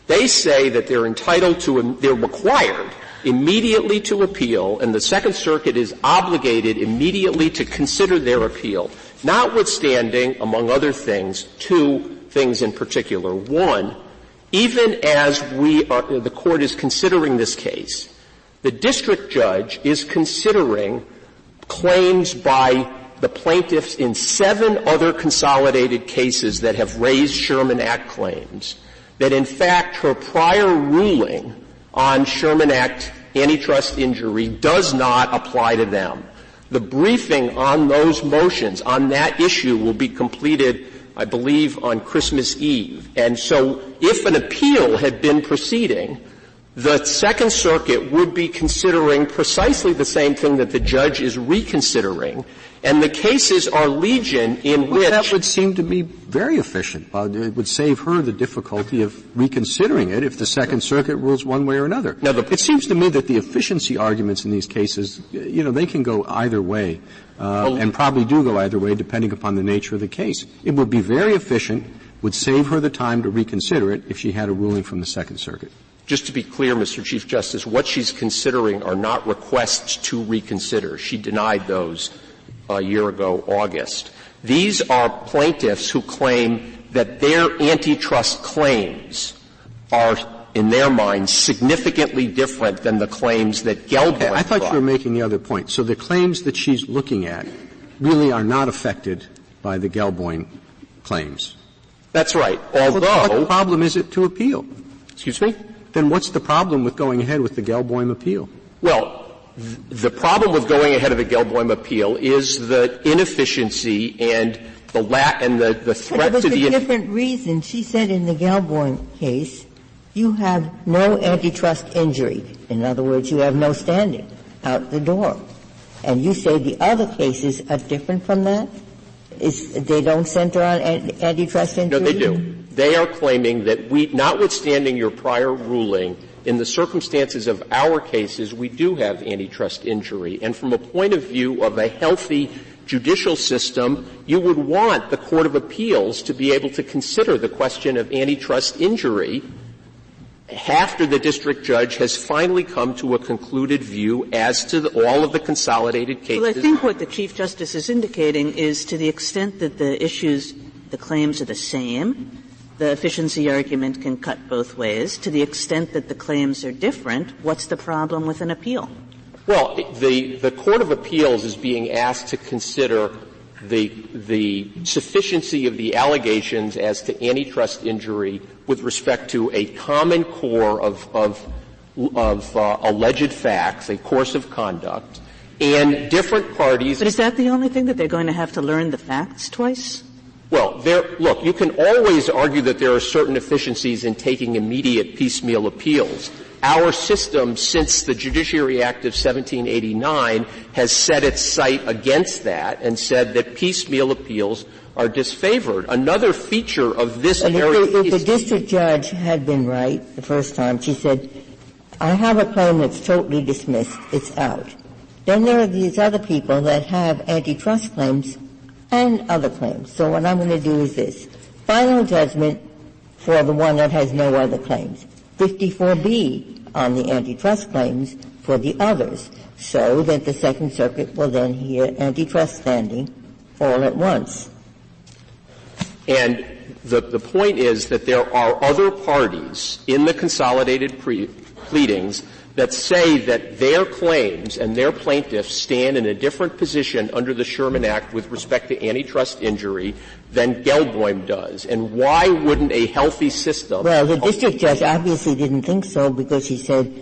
Speaker 8: They say that they're entitled to, they're required immediately to appeal, and the Second Circuit is obligated immediately to consider their appeal, notwithstanding, among other things, two things in particular. One, even as the court is considering this case, the district judge is considering claims by the plaintiffs in 7 other consolidated cases that have raised Sherman Act claims, that in fact her prior ruling on Sherman Act antitrust injury does not apply to them. The briefing on those motions, on that issue, will be completed, I believe, on Christmas Eve. And so if an appeal had been proceeding, the Second Circuit would be considering precisely the same thing that the judge is reconsidering, and the cases are legion in which...
Speaker 1: That would seem to be very efficient. It would save her the difficulty of reconsidering it if the Second Circuit rules one way or another. Now, it seems to me that the efficiency arguments in these cases, they can go either way, and probably do go either way depending upon the nature of the case. It would be very efficient, would save her the time to reconsider it if she had a ruling from the Second Circuit.
Speaker 8: Just to be clear, Mr. Chief Justice, what she's considering are not requests to reconsider. She denied those a year ago, August. These are plaintiffs who claim that their antitrust claims are, in their minds, significantly different than the claims that Gelboim
Speaker 1: I thought
Speaker 8: brought.
Speaker 1: you were making the other point. So the claims that she's looking at really are not affected by the Gelboim claims.
Speaker 8: That's right. Although...
Speaker 1: What problem is it to appeal?
Speaker 8: Excuse me?
Speaker 1: Then what's the problem with going ahead with the Gelboim appeal?
Speaker 8: Well, the problem with going ahead of the Gelboim appeal is the inefficiency and the threat
Speaker 4: to the... But
Speaker 8: the...
Speaker 4: a different reason. She said in the Gelboim case, you have no antitrust injury. In other words, you have no standing out the door. And you say the other cases are different from that? They don't center on antitrust injury?
Speaker 8: No, they do. They are claiming that notwithstanding your prior ruling, in the circumstances of our cases, we do have antitrust injury. And from a point of view of a healthy judicial system, you would want the Court of Appeals to be able to consider the question of antitrust injury after the district judge has finally come to a concluded view as to all of the consolidated cases.
Speaker 7: Well, I think what the Chief Justice is indicating is to the extent that the claims are the same, the efficiency argument can cut both ways. To the extent that the claims are different, what's the problem with an appeal?
Speaker 8: Well, the Court of Appeals is being asked to consider the sufficiency of the allegations as to antitrust injury with respect to a common core of alleged facts, a course of conduct, and different parties.
Speaker 7: But is that the only thing, that they're going to have to learn the facts twice?
Speaker 8: Well, look, you can always argue that there are certain efficiencies in taking immediate piecemeal appeals. Our system, since the Judiciary Act of 1789, has set its sight against that and said that piecemeal appeals are disfavored. Another feature of this area
Speaker 4: if the district judge had been right the first time, she said, I have a claim that's totally dismissed, it's out. Then there are these other people that have antitrust claims and other claims. So what I'm going to do is this. Final judgment for the one that has no other claims. 54B on the antitrust claims for the others, so that the Second Circuit will then hear antitrust standing all at once.
Speaker 8: And the point is that there are other parties in the consolidated pleadings that say that their claims and their plaintiffs stand in a different position under the Sherman Act with respect to antitrust injury than Gelboim does. And why wouldn't a healthy system?
Speaker 4: Well, the district judge obviously didn't think so because she said,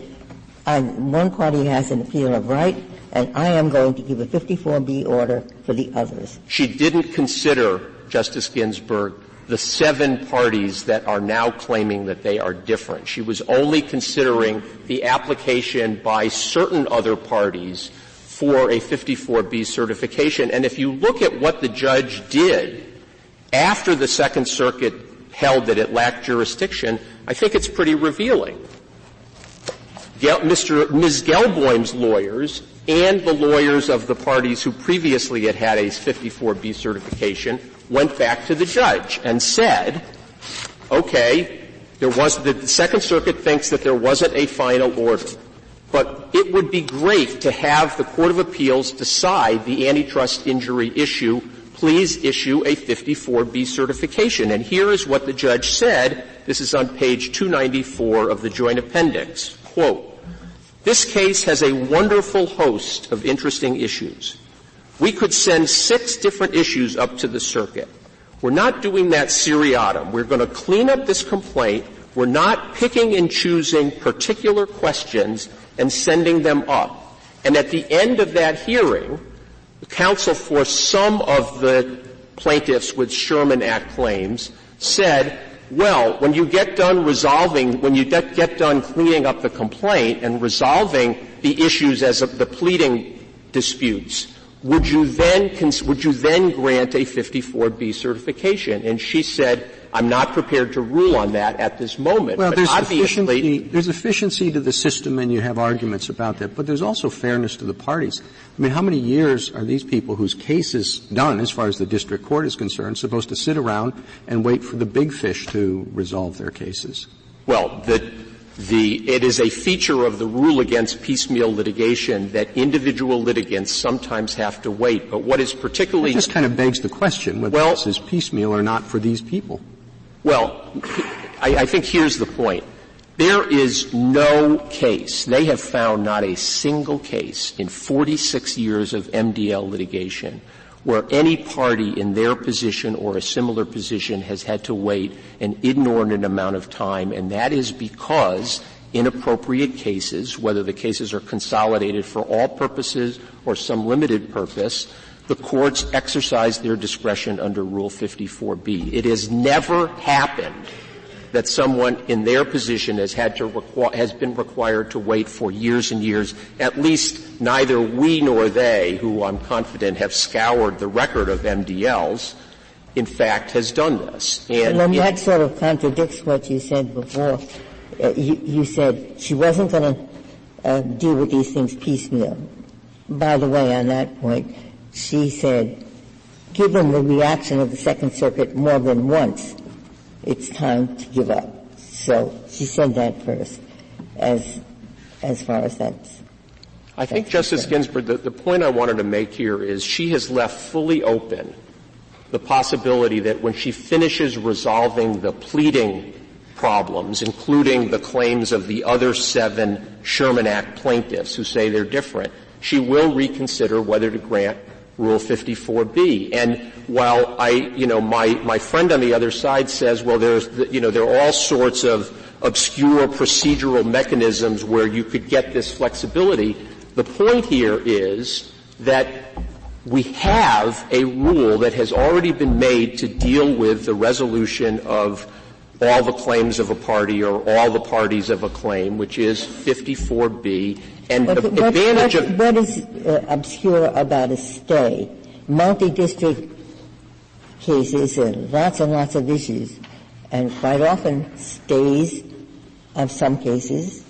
Speaker 4: one party has an appeal of right, and I am going to give a 54B order for the others.
Speaker 8: She didn't consider, Justice Ginsburg, the 7 parties that are now claiming that they are different. She was only considering the application by certain other parties for a 54B certification. And if you look at what the judge did after the Second Circuit held that it lacked jurisdiction, I think it's pretty revealing. Ms. Gelboim's lawyers and the lawyers of the parties who previously had had a 54B certification went back to the judge and said, okay, the Second Circuit thinks that there wasn't a final order, but it would be great to have the Court of Appeals decide the antitrust injury issue. Please issue a 54B certification. And here is what the judge said. This is on page 294 of the Joint Appendix. Quote, "This case has a wonderful host of interesting issues. We could send 6 different issues up to the circuit. We're not doing that seriatim. We're going to clean up this complaint. We're not picking and choosing particular questions and sending them up." And at the end of that hearing, the counsel for some of the plaintiffs with Sherman Act claims said, well, when you get done get done cleaning up the complaint and resolving the issues as of the pleading disputes, would you then grant a 54B certification? And she said, I'm not prepared to rule on that at this moment.
Speaker 1: Well,
Speaker 8: but
Speaker 1: there's efficiency to the system, and you have arguments about that, but there's also fairness to the parties. I mean, how many years are these people whose case is done, as far as the district court is concerned, supposed to sit around and wait for the big fish to resolve their cases?
Speaker 8: Well, it is a feature of the rule against piecemeal litigation that individual litigants sometimes have to wait. But what is particularly —
Speaker 1: It just kind of begs the question whether this is piecemeal or not for these people.
Speaker 8: Well, I think here's the point. There is no case, they have found not a single case in 46 years of MDL litigation where any party in their position or a similar position has had to wait an inordinate amount of time, and that is because inappropriate cases, whether the cases are consolidated for all purposes or some limited purpose, the courts exercise their discretion under Rule 54B. It has never happened that someone in their position has been required to wait for years and years. At least neither we nor they, who I'm confident have scoured the record of MDLs, in fact, has done this.
Speaker 4: And that sort of contradicts what you said before. You said she wasn't going to deal with these things piecemeal. By the way, on that point, she said, given the reaction of the Second Circuit more than once, it's time to give up. So she said that first, as far as that's.
Speaker 8: I think, Justice Ginsburg, the point I wanted to make here is she has left fully open the possibility that when she finishes resolving the pleading problems, including the claims of the other 7 Sherman Act plaintiffs who say they're different, she will reconsider whether to grant Rule 54B. And while my friend on the other side says, well, there are all sorts of obscure procedural mechanisms where you could get this flexibility, the point here is that we have a rule that has already been made to deal with the resolution of all the claims of a party or all the parties of a claim, which is 54B. And the advantage of
Speaker 4: what is obscure about a stay? Multi-district cases and lots of issues, and quite often stays of some cases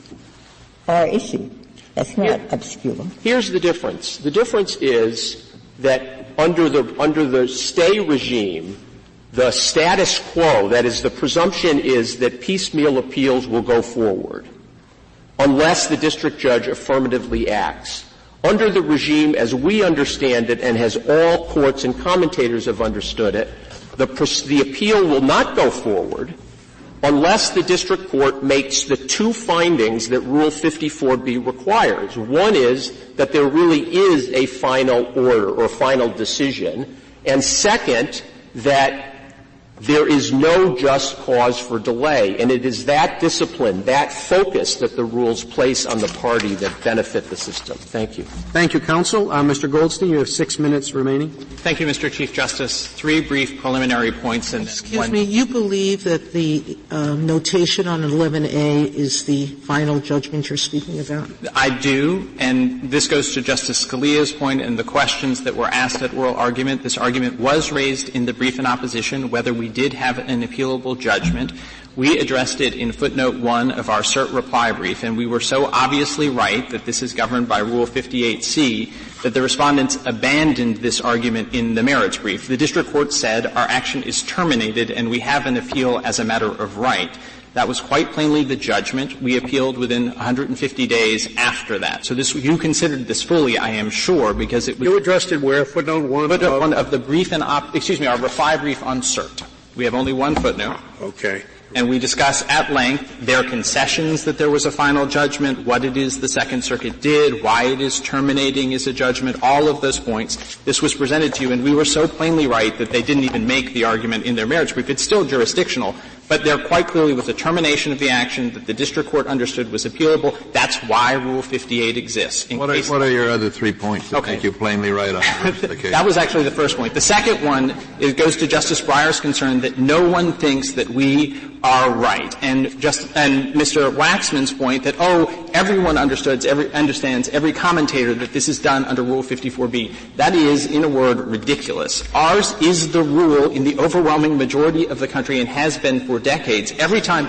Speaker 4: are issued. That's not obscure.
Speaker 8: Here's the difference. The difference is that under the stay regime, the status quo, that is, the presumption is that piecemeal appeals will go forward unless the district judge affirmatively acts. Under the regime, as we understand it, and as all courts and commentators have understood it, the appeal will not go forward unless the district court makes the two findings that Rule 54B requires. One is that there really is a final order or final decision, and second, that there is no just cause for delay. And it is that discipline, that focus that the rules place on the party that benefit the system. Thank you.
Speaker 1: Thank you, counsel. Mr. Goldstein, you have 6 minutes remaining.
Speaker 2: Thank you, Mr. Chief Justice. 3 brief preliminary points and
Speaker 3: Excuse me, you believe that the notation on 11A is the final judgment you're speaking about?
Speaker 2: I do, and this goes to Justice Scalia's point and the questions that were asked at oral argument. This argument was raised in the brief in opposition, whether we did have an appealable judgment. We addressed it in footnote 1 of our cert reply brief, and we were so obviously right that this is governed by Rule 58C that the respondents abandoned this argument in the merits brief. The district court said our action is terminated and we have an appeal as a matter of right. That was quite plainly the judgment. We appealed within 150 days after that. So you considered this fully, I am sure, because it was...
Speaker 10: You addressed it where? Footnote 1?
Speaker 2: Footnote 1 of the brief our reply brief on cert. We have only one footnote.
Speaker 10: Okay.
Speaker 2: And we discuss at length their concessions that there was a final judgment, what it is the Second Circuit did, why it is terminating as a judgment, all of those points. This was presented to you, and we were so plainly right that they didn't even make the argument in their merits brief. It's still jurisdictional, but there quite clearly was a termination of the action that the district court understood was appealable. That's why Rule 58 exists.
Speaker 6: What are your other 3 points that make you plainly right on the rest of the case? That
Speaker 2: was actually the first point. The second one goes to Justice Breyer's concern that no one thinks that we are right. And Mr. Waxman's point that, everyone understands, every commentator, that this is done under Rule 54B. That is, in a word, ridiculous. Ours is the rule in the overwhelming majority of the country and has been for decades. Every time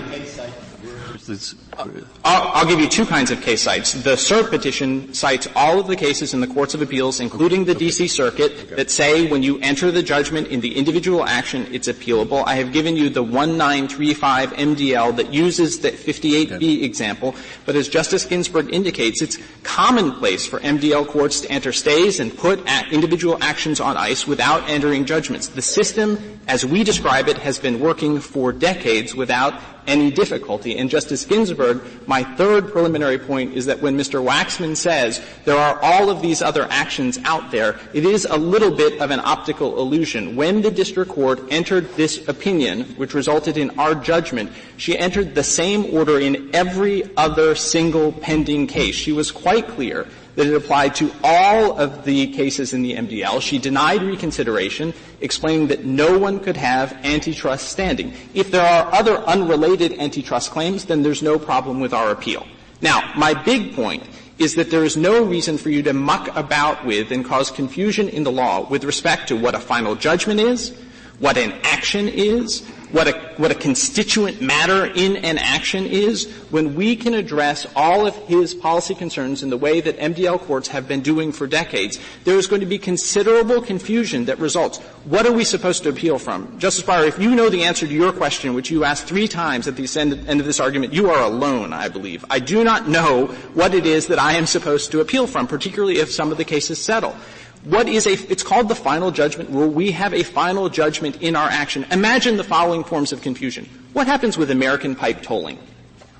Speaker 2: I'll give you 2 kinds of case cites. The cert petition cites all of the cases in the courts of appeals, including the D.C. Circuit, that say when you enter the judgment in the individual action, it's appealable. I have given you the 1935 MDL that uses the 58B example, but as Justice Ginsburg indicates, it's commonplace for MDL courts to enter stays and put individual actions on ice without entering judgments. The system, as we describe it, has been working for decades without any difficulty. And Justice Ginsburg, my third preliminary point is that when Mr. Waxman says there are all of these other actions out there, it is a little bit of an optical illusion. When the district court entered this opinion, which resulted in our judgment, she entered the same order in every other single pending case. She was quite clear that it applied to all of the cases in the MDL. She denied reconsideration, explaining that no one could have antitrust standing. If there are other unrelated antitrust claims, then there's no problem with our appeal. Now, my big point is that there is no reason for you to muck about with and cause confusion in the law with respect to what a final judgment is, what an action is, what a constituent matter in an action is, when we can address all of his policy concerns in the way that MDL courts have been doing for decades. There is going to be considerable confusion that results. What are we supposed to appeal from? Justice Breyer, if you know the answer to your question, which you asked 3 times at the end of this argument, you are alone, I believe. I do not know what it is that I am supposed to appeal from, particularly if some of the cases settle. It's called the final judgment rule. We have a final judgment in our action. Imagine the following forms of confusion. What happens with American pipe tolling?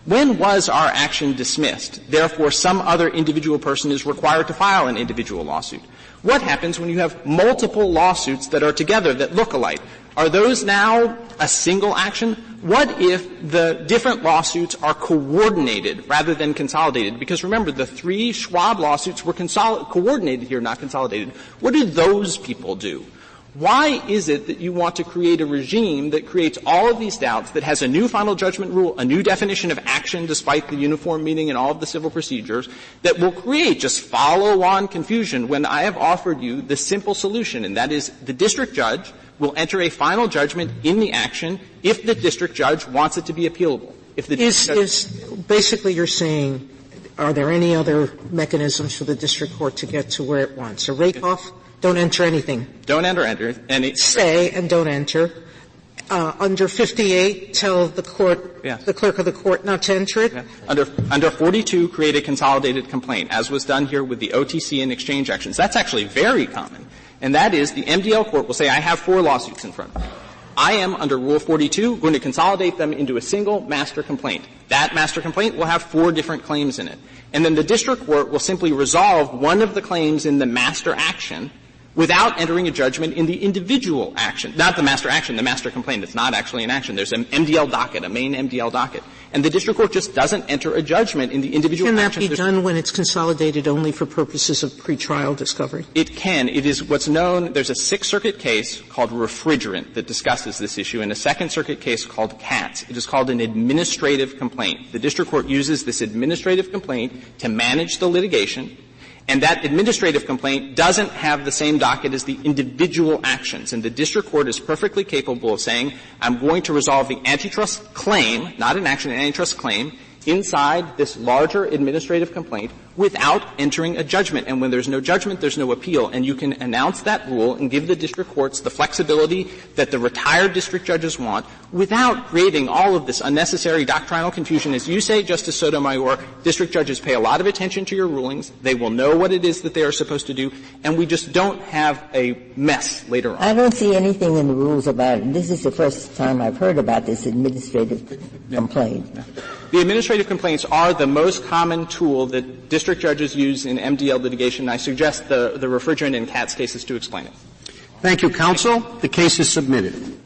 Speaker 2: When was our action dismissed? Therefore, some other individual person is required to file an individual lawsuit. What happens when you have multiple lawsuits that are together that look alike? Are those now a single action? What if the different lawsuits are coordinated rather than consolidated? Because remember, the 3 Schwab lawsuits were coordinated here, not consolidated. What do those people do? Why is it that you want to create a regime that creates all of these doubts, that has a new final judgment rule, a new definition of action despite the uniform meaning in all of the civil procedures, that will create just follow-on confusion when I have offered you the simple solution, and that is the district judge will enter a final judgment in the action if the district judge wants it to be appealable. If the
Speaker 3: basically you're saying, are there any other mechanisms for the district court to get to where it wants? A rake-off? Don't enter anything.
Speaker 2: Don't enter any.
Speaker 3: Stay and don't enter. Under 58, tell the court, the clerk of the court not to enter it.
Speaker 2: Yeah. Under 42, create a consolidated complaint, as was done here with the OTC and exchange actions. That's actually very common. And that is the MDL court will say, I have 4 lawsuits in front of me. I am, under Rule 42, going to consolidate them into a single master complaint. That master complaint will have 4 different claims in it. And then the district court will simply resolve one of the claims in the master action without entering a judgment in the individual action. Not the master action, the master complaint. It's not actually an action. There's an MDL docket, a main MDL docket. And the district court just doesn't enter a judgment in the individual action.
Speaker 3: Can that be done when it's consolidated only for purposes of pretrial discovery?
Speaker 2: It can. It is what's known, there's a Sixth Circuit case called Refrigerant that discusses this issue, and a Second Circuit case called Katz. It is called an administrative complaint. The district court uses this administrative complaint to manage the litigation, and that administrative complaint doesn't have the same docket as the individual actions. And the district court is perfectly capable of saying, I'm going to resolve the antitrust claim, not an action, an antitrust claim, inside this larger administrative complaint without entering a judgment. And when there's no judgment, there's no appeal. And you can announce that rule and give the district courts the flexibility that the retired district judges want without creating all of this unnecessary doctrinal confusion. As you say, Justice Sotomayor, district judges pay a lot of attention to your rulings. They will know what it is that they are supposed to do, and we just don't have a mess later on.
Speaker 4: I don't see anything in the rules about it. This is the first time I've heard about this administrative complaint.
Speaker 2: Yeah. The administrative complaints are the most common tool that district judges use in MDL litigation. I suggest the Refrigerant and Katz cases to explain it.
Speaker 1: Thank you, counsel. The case is submitted.